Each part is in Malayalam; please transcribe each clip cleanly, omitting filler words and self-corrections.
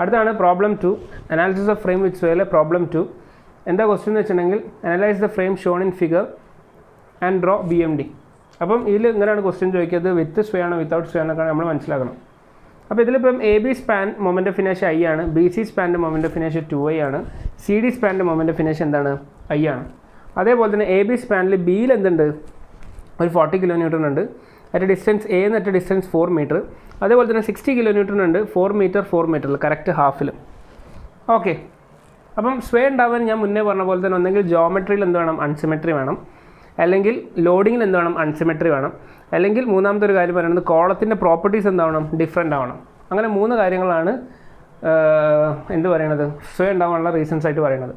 അടുത്താണ് problem 2, analysis of frame with sway. Problem 2 എന്താ ക്വസ്റ്റ്യൻ എന്ന് വെച്ചിട്ടുണ്ടെങ്കിൽ analyse the frame shown in figure and draw BMD. അപ്പം ഇതിൽ ഇങ്ങനെയാണ് ക്വസ്റ്റ്യൻ ചോദിക്കുന്നത്, വിത്ത് സ്വേ ആണോ വിത്തൗട്ട് സ്വേ ആണോ നമ്മൾ മനസ്സിലാക്കണം. അപ്പോൾ ഇതിലിപ്പം AB സ്പാൻ മൊമെൻ്റ് ഓഫ് ഇനേഷ്യ I ആണ്, BC സ്പാൻ്റെ മൊമെൻ്റ് ഓഫ് ഇനേഷ്യ 2I ആണ്, CD സ്പാൻ്റെ മൊമെൻ്റ് ഓഫ് ഇനേഷ്യ എന്താണ് I ആണ്. അതേപോലെ തന്നെ AB സ്പാനിൽ Bയിൽ എന്തുണ്ട്, ഒരു 40 kN ഉണ്ട് അറ്റ് ഡിസ്റ്റൻസ് A എന്ന്, അറ്റ് ഡിസ്റ്റൻസ് 4 മീറ്റർ. അതേപോലെ തന്നെ 60 kN ഉണ്ട് 4 മീറ്ററിൽ കറക്റ്റ് ഹാഫിൽ. ഓക്കെ, അപ്പം സ്വേ ഉണ്ടാവാൻ ഞാൻ മുന്നേ പറഞ്ഞ പോലെ തന്നെ ഒന്നെങ്കിൽ ജോമെട്രിയിൽ എന്ത് വേണം, അൺസിമെട്രി വേണം, അല്ലെങ്കിൽ ലോഡിങ്ങിൽ എന്ത് വേണം, അൺസിമെട്രി വേണം, അല്ലെങ്കിൽ മൂന്നാമത്തെ ഒരു കാര്യം പറയുന്നത് കോളത്തിൻ്റെ പ്രോപ്പർട്ടീസ് എന്താവണം, ഡിഫറെൻ്റ് ആവണം. അങ്ങനെ 3 കാര്യങ്ങളാണ് എന്ത് പറയണത്, സ്വേ ഉണ്ടാവാനുള്ള റീസൺസ് ആയിട്ട് പറയുന്നത്.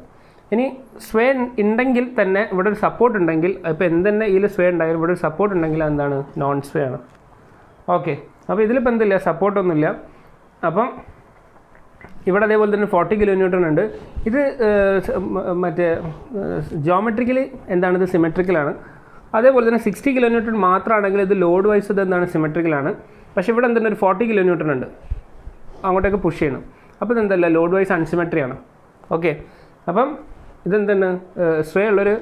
ഇനി സ്വേ ഉണ്ടെങ്കിൽ തന്നെ ഇവിടെ ഒരു സപ്പോർട്ട് ഉണ്ടെങ്കിൽ, ഇപ്പോൾ എന്തെന്നെ ഇതിൽ സ്വേ ഉണ്ടായാലും ഇവിടെ ഒരു സപ്പോർട്ട് ഉണ്ടെങ്കിൽ എന്താണ്, നോൺ സ്വേ ആണ്. ഓക്കെ, അപ്പോൾ ഇതിലിപ്പോൾ എന്തില്ല, സപ്പോർട്ടൊന്നുമില്ല. അപ്പം ഇവിടെ അതേപോലെ തന്നെ 40 kN ഉണ്ട്. ഇത് മറ്റേ ജോമെട്രിക്കലി എന്താണിത്, സിമെട്രിക്കലാണ്. അതേപോലെ തന്നെ 60 kN മാത്രമാണെങ്കിൽ ഇത് ലോഡ് വൈസ് ഇത് എന്താണ്, സിമെട്രിക്കലാണ്. പക്ഷേ ഇവിടെ എന്താണ്, ഒരു 40 kN ഉണ്ട്, അങ്ങോട്ടേക്ക് പുഷ് ചെയ്യണം. അപ്പോൾ ഇതെന്തല്ല, ലോഡ് വൈസ് അൺസിമെട്രിയാണ്. ഓക്കെ, അപ്പം ഇതെന്താണ്, സ്വേ ഉള്ളൊരു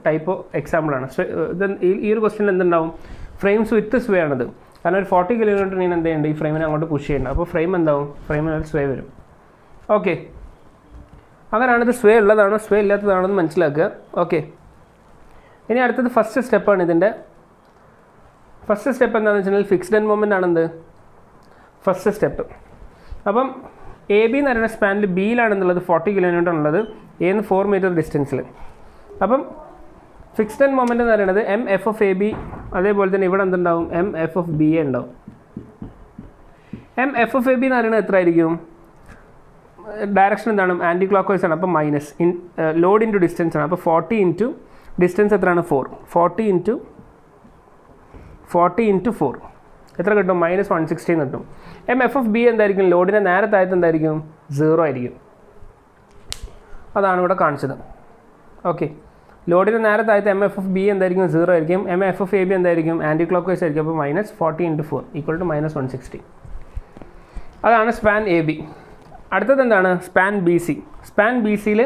ടൈപ്പ് എക്സാമ്പിളാണ്. ഇത് ഈ ഒരു ക്വസ്റ്റ്യൻ എന്തുണ്ടാവും, ഫ്രെയിംസ് വിത്ത് സ്വേ ആണിത്. കാരണം ഒരു 40 kN ഞാൻ എന്ത് ചെയ്യേണ്ടത്, ഈ ഫ്രെയിമിനെ അങ്ങോട്ട് പുഷ് ചെയ്യേണ്ടത്. അപ്പോൾ ഫ്രെയിം എന്താവും, ഫ്രെയിമിന് സ്വേ വരും. ഓക്കെ, അങ്ങനെയാണ് ഇത് സ്വേ ഉള്ളതാണോ സ്വേ ഇല്ലാത്തതാണോ എന്ന് മനസ്സിലാക്കുക. ഓക്കെ, ഇനി അടുത്തത് ഫസ്റ്റ് സ്റ്റെപ്പാണ്. ഇതിൻ്റെ ഫസ്റ്റ് സ്റ്റെപ്പ് എന്താണെന്ന് വെച്ചിട്ടുണ്ടെങ്കിൽ ഫിക്സ്ഡ് എൻഡ് മൊമെൻ്റ് ആണെന്ത് ഫസ്റ്റ് സ്റ്റെപ്പ്. അപ്പം AB എന്ന് പറയുന്ന സ്പാനിൽ Bയിലാണെന്നുള്ളത് 40 kN ഉള്ളത്, A-ന്ന് 4 മീറ്റർ ഡിസ്റ്റൻസിൽ. അപ്പം ഫിക്സ്ഡ് എൻഡ് മൊമെൻ്റ് എന്ന് പറയുന്നത് MF of AB, അതേപോലെ തന്നെ ഇവിടെ എന്തുണ്ടാവും, MF of BA ഉണ്ടാവും. MF of AB എന്ന് പറയുന്നത് എത്ര ആയിരിക്കും, ഡയറക്ഷൻ എന്താണ്, ആൻറ്റി ക്ലോക്ക് വൈസ് ആണ്. അപ്പോൾ മൈനസ് ലോഡ് ഇൻറ്റു ഡിസ്റ്റൻസ് ആണ്. അപ്പോൾ 40 ഇൻറ്റു ഡിസ്റ്റൻസ് എത്രയാണ്, 4. 40 ഇൻറ്റു 4 എത്ര കിട്ടും, -160 കിട്ടും. MF of B എന്തായിരിക്കും, ലോഡിൻ്റെ നേരെ താഴത്ത് എന്തായിരിക്കും, 0 ആയിരിക്കും. അതാണ് ഇവിടെ കാണിച്ചത്. ഓക്കെ, ലോഡിൻ്റെ നേരെ താഴത്ത് MF of B എന്തായിരിക്കും, 0 ആയിരിക്കും. MF of AB എന്തായിരിക്കും, ആൻറ്റി ക്ലോക്ക് വൈസ് ആയിരിക്കും. അപ്പോൾ -40 ഇൻറ്റു 4 ഈക്വൽ ടു -160. അതാണ് സ്പാൻ AB. അടുത്തത് എന്താണ്, സ്പാൻ BC. സ്പാൻ BCയിൽ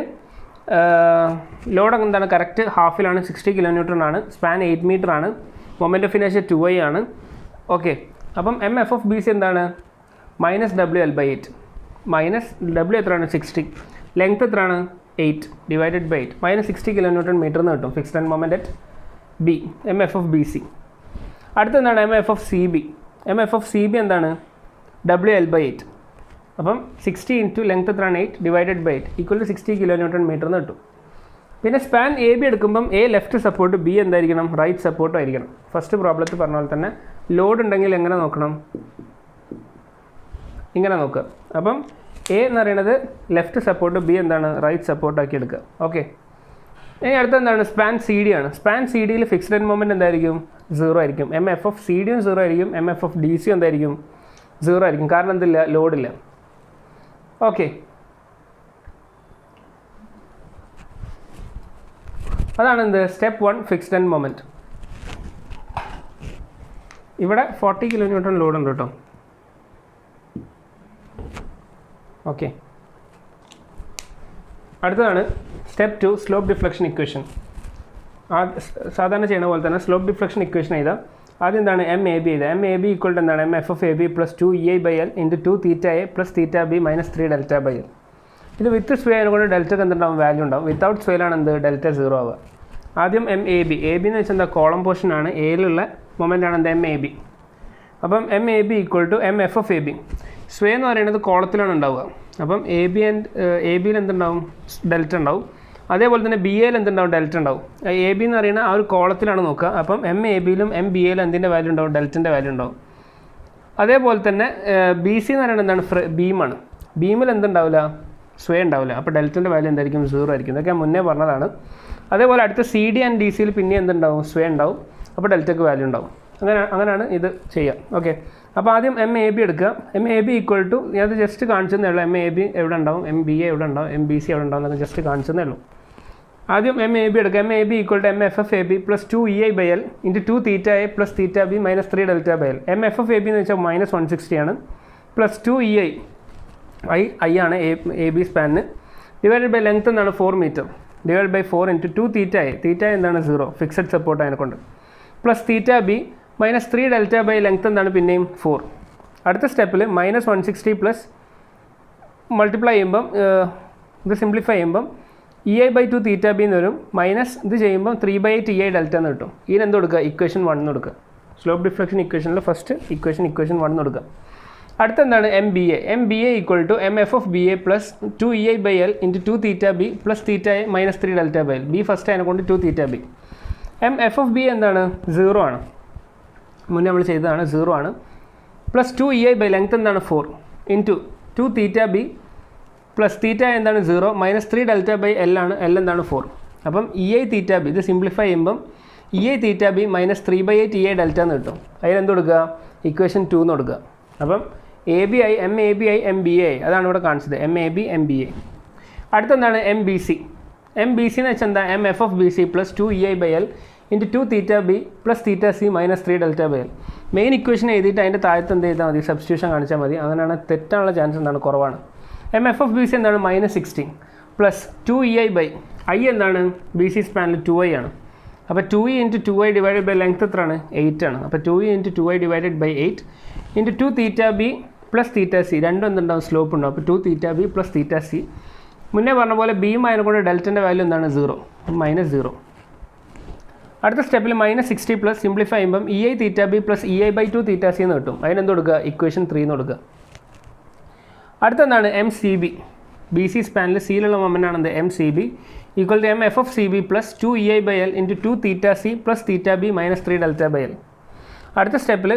ലോഡ് എന്താണ്, കറക്റ്റ് ഹാഫിലാണ്, 60 kN ആണ്. സ്പാൻ 8 മീറ്റർ ആണ്. മൊമെൻ്റ് ഓഫ് ഇനേഷ്യ 2I ആണ്. ഓക്കെ, അപ്പം MF of BC എന്താണ്, -WL/8. -W എത്രയാണ്, 60. ലെങ്ത് എത്രയാണ്, 8 ഡിവൈഡഡ് ബൈ 8, -60 kN മീറ്റർ എന്ന് കിട്ടും. Fixed end moment at B, MF of BC. അടുത്തെന്താണ്, MF of CB. MF of CB എന്താണ്, WL/8. അപ്പം 60 ഇൻറ്റു ലെങ്ത് എത്രയാണ്, 8 divided by 8 equal to 60 kN metre എന്ന് കിട്ടും. പിന്നെ സ്പാൻ AB എടുക്കുമ്പം A ലെഫ്റ്റ് സപ്പോർട്ട്, B എന്തായിരിക്കണം, റൈറ്റ് സപ്പോർട്ടും ആയിരിക്കണം. ഫസ്റ്റ് പ്രോബ്ലത്തിൽ പറഞ്ഞ പോലെ തന്നെ ലോഡ് ഉണ്ടെങ്കിൽ എങ്ങനെ നോക്കണം, ഇങ്ങനെ നോക്കുക. അപ്പം A എന്ന് പറയുന്നത് ലെഫ്റ്റ് സപ്പോർട്ട്, B എന്താണ്, റൈറ്റ് സപ്പോർട്ടാക്കി എടുക്കുക. ഓക്കെ, ഇനി അടുത്ത എന്താണ്, സ്പാൻ CD ആണ്. സ്പാൻ CDയിൽ ഫിക്സ്ഡ് എൻഡ് മൊമെൻ്റ് എന്തായിരിക്കും, 0 ആയിരിക്കും. MF of CD-യും 0 ആയിരിക്കും. MF of DC എന്തായിരിക്കും, 0 ആയിരിക്കും. കാരണം എന്തില്ല, ലോഡില്ല. ഓക്കെ, അതാണ് എന്ത്, സ്റ്റെപ്പ് 1 ഫിക്സ്ഡ് എൻഡ് മൊമെൻറ്റ്. ഇവിടെ 40 kN ലോഡ് ഉണ്ട് കേട്ടോ. ഓക്കെ, അടുത്തതാണ് സ്റ്റെപ്പ് 2 സ്ലോപ്പ് ഡിഫ്ലക്ഷൻ ഇക്വേഷൻ. സാധാരണ ചെയ്യണ പോലെ തന്നെ സ്ലോപ്പ് ഡിഫ്ലക്ഷൻ ഇക്വേഷൻ ചെയ്താൽ ആദ്യം എന്താണ്, MAB ചെയ്താൽ MAB ഈക്വൽ ടു എന്താണ്, MF of AB + 2EI/L into 2θA + θB - 3δ/L. ഇത് വിത്ത് സ്വേ ആയതുകൊണ്ട് ഡെൽറ്റക്ക് എന്തുണ്ടാവും, വാല്യൂ ഉണ്ടാവും. വിത്തൗട്ട് സ്വേയിലാണ് എന്ത്, ഡെൽറ്റ 0 ആവുക. ആദ്യം MAB എന്ന് വെച്ചാൽ എന്താ, കോളം പോർഷനാണ്. എയിലുള്ള മൊമെൻ്റ് ആണ് എന്ത്, MAB. അപ്പം MAB equal to MF of AB. Sway എന്ന് പറയുന്നത് കോളത്തിലാണ് ഉണ്ടാവുക. അപ്പം ABയിൽ എന്തുണ്ടാവും, ഡെൽറ്റ ഉണ്ടാവും. അതേപോലെ തന്നെ BAയിൽ എന്തുണ്ടാവും, ഡെൽറ്റ ഉണ്ടാവും. AB എന്ന് പറയുന്ന ആ ഒരു കോളത്തിലാണ് നോക്കുക. അപ്പം MABയിലും MBAയിലും എന്തിൻ്റെ വാല്യൂ ഉണ്ടാവും, ഡെൽറ്റൻ്റെ വാല്യൂ ഉണ്ടാവും. അതേപോലെ തന്നെ BC എന്ന് പറയുന്നത് എന്താണ്, ബീമാണ്. ബീമിൽ എന്തുണ്ടാവില്ല, സ്വേ ഉണ്ടാവില്ല. അപ്പോൾ ഡെൽറ്റൻ്റെ വാല്യൂ എന്തായിരിക്കും, 0 ആയിരിക്കും. ഇതൊക്കെ ഞാൻ മുന്നേ പറഞ്ഞതാണ്. അതേപോലെ അടുത്ത CD ആൻഡ് DCയിൽ പിന്നെ എന്തുണ്ടാവും, സ്വേ ഉണ്ടാവും. അപ്പോൾ ഡെൽറ്റക്ക് വാല്യൂ ഉണ്ടാവും. അങ്ങനെയാണ് ഇത് ചെയ്യുക. ഓക്കെ, അപ്പോൾ ആദ്യം MAB എടുക്കുക. MAB ഈക്വൽ ടു, ഞാനത് ജസ്റ്റ് കാണിച്ചതേ ഉള്ളൂ. MAB എവിടെ ഉണ്ടാവും, MBA എവിടെ ഉണ്ടാവും, MBC എവിടെ ഉണ്ടാവും എന്നൊക്കെ ജസ്റ്റ് കാണിച്ചതേ ഉള്ളൂ. ആദ്യം MAB എടുക്കുക. MAB equal to MF of AB + 2EI/L into 2θA + θB - 3δ/L. MF of AB എന്ന് വെച്ചാൽ -160 ആണ്. + 2EI ഐ ആണ് എ ബി സ്പാനിന്. ഡിവൈഡഡ് ബൈ ലെങ്ത് എന്താണ് 4 metre, divide by 4 into 2 theta എന്താണ് 0, ഫിക്സഡ് സപ്പോർട്ട് അതിനെക്കൊണ്ട്, plus theta B minus 3 delta by length എന്താണ് പിന്നെയും 4. അടുത്ത സ്റ്റെപ്പിൽ മൈനസ് 160 പ്ലസ് മൾട്ടിപ്ലൈ ചെയ്യുമ്പം ഇത് സിംപ്ലിഫൈ ചെയ്യുമ്പം EI/2 തീറ്റ ബി എന്ന് വരും, മൈനസ് ഇത് ചെയ്യുമ്പം 3/8 EI ഡെൽറ്റ എന്ന് കിട്ടും. ഇതിനെന്ത് കൊടുക്കുക, ഇക്വേഷൻ 1 എന്ന് കൊടുക്കുക. സ്ലോപ്പ് ഡിഫ്ലക്ഷൻ ഇക്വേഷനിൽ ഫസ്റ്റ് ഇക്വേഷൻ 1 എന്ന് കൊടുക്കുക. അടുത്തെന്താണ് MBA equal to MF(BA) plus 2 EI/L into 2 theta B plus theta A minus 3 delta by L. B first അതിനെ കൊണ്ട് 2 തീറ്റ ബി. MF(BA) എന്താണ് 0 ആണ്, മുന്നേ നമ്മൾ ചെയ്തതാണ് 0 ആണ്, പ്ലസ് 2 EI/, ലെങ്ത് എന്താണ് 4 ഇൻറ്റു 2 തീറ്റ ബി പ്ലസ് തീറ്റ എന്താണ് 0 മൈനസ് 3 ഡെൽറ്റ ബൈ എൽ ആണ്, എൽ എന്താണ് 4. അപ്പം EI തീറ്റ ബി ഇത് സിംപ്ലിഫൈ ചെയ്യുമ്പം EI theta B minus 3/8 EI delta എന്ന് കിട്ടും. അതിനെന്ത് കൊടുക്കുക, ഇക്വേഷൻ 2 എന്ന് കൊടുക്കുക. അപ്പം ABI MABI അതാണ് ഇവിടെ കാണിച്ചത്, MAB MBA. അടുത്തെന്താണ് MBC എന്ന് വെച്ചാൽ എന്താ, MF(BC) plus 2 EI/L into 2 theta B plus theta C minus 3 delta by L. Main equation എഴുതിയിട്ട് അതിൻ്റെ താഴത്ത് എന്ത് ചെയ്താൽ മതി, സബ്സ്റ്റിറ്റ്യൂഷൻ കാണിച്ചാൽ മതി. അങ്ങനെയാണ് തെറ്റാനുള്ള ചാൻസ് എന്താണ് കുറവാണ്. MF(BC) എന്താണ് മൈനസ് 16 പ്ലസ് 2 EI/, I എന്താണ് BC സ്പാനിൽ 2I ആണ്. അപ്പോൾ 2E into 2I divided by length എത്രയാണ് 8 ആണ്. അപ്പോൾ 2E into 2I divided by 8 into 2 theta B plus theta C, രണ്ടും എന്തുണ്ടാവും സ്ലോപ്പ് ഉണ്ടാവും. അപ്പോൾ 2 theta B plus theta C. മുന്നേ പറഞ്ഞ പോലെ ബിയും അതിനെ കൊണ്ട് ഡെൽറ്റൻ്റെ വാല്യൂ എന്താണ് 0, മൈനസ് 0. അടുത്ത സ്റ്റെപ്പിൽ മൈനസ് 60 പ്ലസ് സിംപ്ലിഫൈ ചെയ്യുമ്പം EI theta B plus EI/2 theta C എന്ന് കിട്ടും. അതിനെന്ത് കൊടുക്കുക, ഇക്വേഷൻ 3 എന്ന് കൊടുക്കുക. അടുത്തെന്താണ് MCB, BC സ്പാനിൽ സിയിലുള്ള moment ആണെന്ത് MCB equal to MF(CB) plus 2 EI/L into 2 theta C plus theta B minus 3 delta by L. അടുത്ത സ്റ്റെപ്പിൽ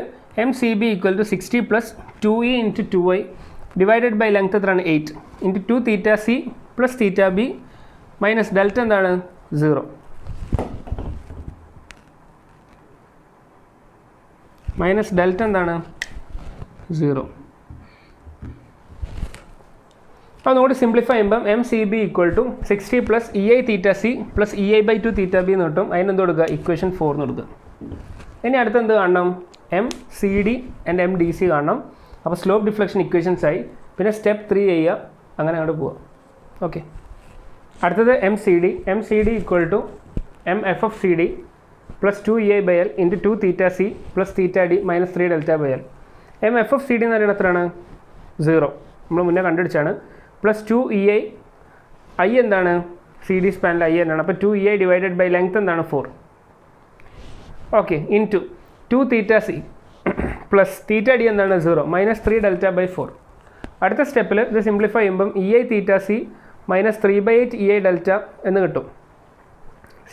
MCB equal to 60 plus 2E into 2I divided by length എത്രയാണ് 8 into 2 theta C plus theta B minus delta എന്താണ് 0, മൈനസ് ഡെൽറ്റ എന്താണ് 0. അപ്പോൾ നമുക്ക് സിംപ്ലിഫൈ ചെയ്യുമ്പം MCB equal to 60 plus EI theta C plus EI/2 theta B എന്ന് കിട്ടും. അതിനെന്ത് കൊടുക്കുക, ഇക്വേഷൻ 4 എന്ന് കൊടുക്കുക. ഇനി അടുത്ത് എന്ത് കാണണം, MCD ആൻഡ് MDC കാണണം. അപ്പോൾ സ്ലോപ്പ് ഡിഫ്ലക്ഷൻ ഇക്വേഷൻസ് ആയി. പിന്നെ സ്റ്റെപ്പ് 3 ചെയ്യുക, അങ്ങനെ അങ്ങോട്ട് പോവുക. ഓക്കെ, അടുത്തത് MCD equal to MF(CD) plus 2 EI/L into 2 theta C plus theta D minus 3 delta by L. MF(CD) എന്ന് പറയുന്നത് എത്രയാണ് 0, നമ്മൾ മുന്നേ കണ്ടുപിടിച്ചാണ്. പ്ലസ് 2 EI, I എന്താണ് CD സ്പാനിൽ I എന്നാണ്. അപ്പോൾ 2 EI ഡിവൈഡഡ് ബൈ ലെങ്ത് എന്താണ് 4. Okay, into 2 theta C plus theta D എന്താണ് 0 മൈനസ് 3 ഡെൽറ്റ ബൈ 4. അടുത്ത സ്റ്റെപ്പിൽ ഇത് സിംപ്ലിഫൈ ചെയ്യുമ്പം EI theta C minus 3/8 EI delta എന്ന് കിട്ടും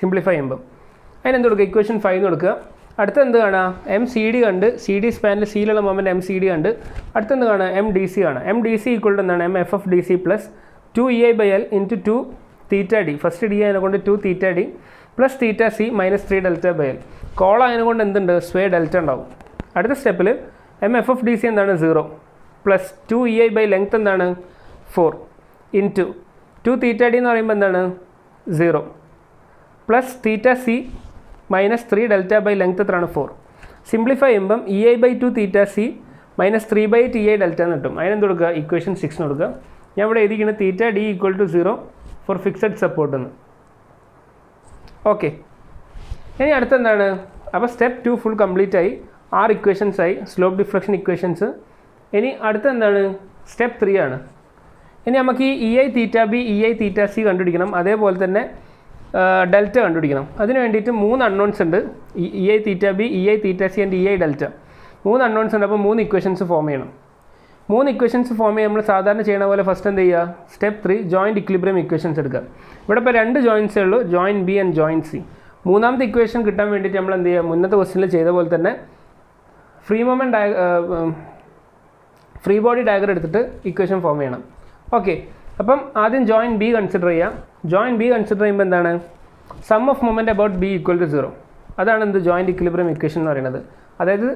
സിംപ്ലിഫൈ ചെയ്യുമ്പം. അതിനെന്ത് കൊടുക്കുക, ഇക്വേഷൻ 5 എന്ന് കൊടുക്കുക. അടുത്തെന്ത് കാണാം, MCD കണ്ട്, CD സ്പാനിൽ സിയിലുള്ള മൊമെൻ്റ് MCD കണ്ട്. അടുത്തെന്ത് കാണാം, MDC കാണാം. MDC ഈക്വൽ ടു എന്താണ് MF(DC) plus 2 EI/L into 2 theta D, first D അതിനെ കൊണ്ട് 2 theta D plus theta C minus 3 delta by L. കോള അതിനെ കൊണ്ട് എന്തുണ്ട്, സ്വേ ഡെൽറ്റ ഉണ്ടാവും. അടുത്ത സ്റ്റെപ്പിൽ MF(DC) എന്താണ് 0 പ്ലസ് 2 EI/ ലെങ്ത് എന്താണ് 4 ഇൻറ്റു 2 തീറ്റ ഡി എന്ന് പറയുമ്പോൾ എന്താണ് 0 plus theta C minus 3 delta by length എത്രയാണ് 4. സിംപ്ലിഫൈ ചെയ്യുമ്പം EI/2 theta C minus 3/8 EI delta എന്ന് കിട്ടും. അതിനെന്ത് കൊടുക്കുക, ഇക്വേഷൻ 6 എന്ന് കൊടുക്കുക. ഞാൻ ഇവിടെ എഴുതിക്കുന്നത് theta D equal to 0 for fixed support എന്ന്. ഓക്കെ, ഇനി അടുത്തെന്താണ്, അപ്പോൾ സ്റ്റെപ്പ് 2 ഫുൾ കംപ്ലീറ്റ് ആയി. 6 ഇക്വേഷൻസ് ആയി, സ്ലോപ്പ് ഡിഫ്ലക്ഷൻ ഇക്വേഷൻസ്. ഇനി അടുത്തെന്താണ്, സ്റ്റെപ്പ് 3 ആണ്. ഇനി നമുക്ക് ഈ EI theta B EI theta C കണ്ടുപിടിക്കണം, അതേപോലെ തന്നെ ഡെൽറ്റ കണ്ടുപിടിക്കണം. അതിന് വേണ്ടിയിട്ട് 3 അൺനോൺസ് ഉണ്ട്, EI theta B EI theta C and EI delta. 3 unknowns ഉണ്ട്. അപ്പോൾ 3 ഇക്വേഷൻസ് ഫോം ചെയ്യണം. 3 ഇക്വേഷൻസ് ഫോം ചെയ്യാൻ നമ്മൾ സാധാരണ ചെയ്യണ പോലെ ഫസ്റ്റ് എന്ത് ചെയ്യുക, സ്റ്റെപ്പ് 3 ജോയിൻറ്റ് ഇക്വിലിബ്രിയം ഇക്വേഷൻസ് എടുക്കുക. ഇവിടെ ഇപ്പോൾ 2 ജോയിൻറ്റ്സേ ഉള്ളൂ, joint B and joint C. മൂന്നാമത്തെ ഇക്വേഷൻ കിട്ടാൻ വേണ്ടിയിട്ട് നമ്മൾ എന്ത് ചെയ്യുക, മുന്നത്തെ ക്വസ്റ്റ്യനിൽ ചെയ്ത പോലെ തന്നെ ഫ്രീ ബോഡി ഡയഗ്രം എടുത്തിട്ട് ഇക്വേഷൻ ഫോം ചെയ്യണം. ഓക്കെ, അപ്പം ആദ്യം ജോയിൻറ്റ് ബി കൺസിഡർ ചെയ്യാം. ജോയിൻറ്റ് ബി കൺസിഡർ ചെയ്യുമ്പോൾ എന്താണ്, sum of moment about B equal to 0. അതാണ് എന്ത് ജോയിൻറ്റ് ഇക്വിലിബ്രിയം ഇക്വേഷൻ എന്ന് പറയുന്നത്. അതായത്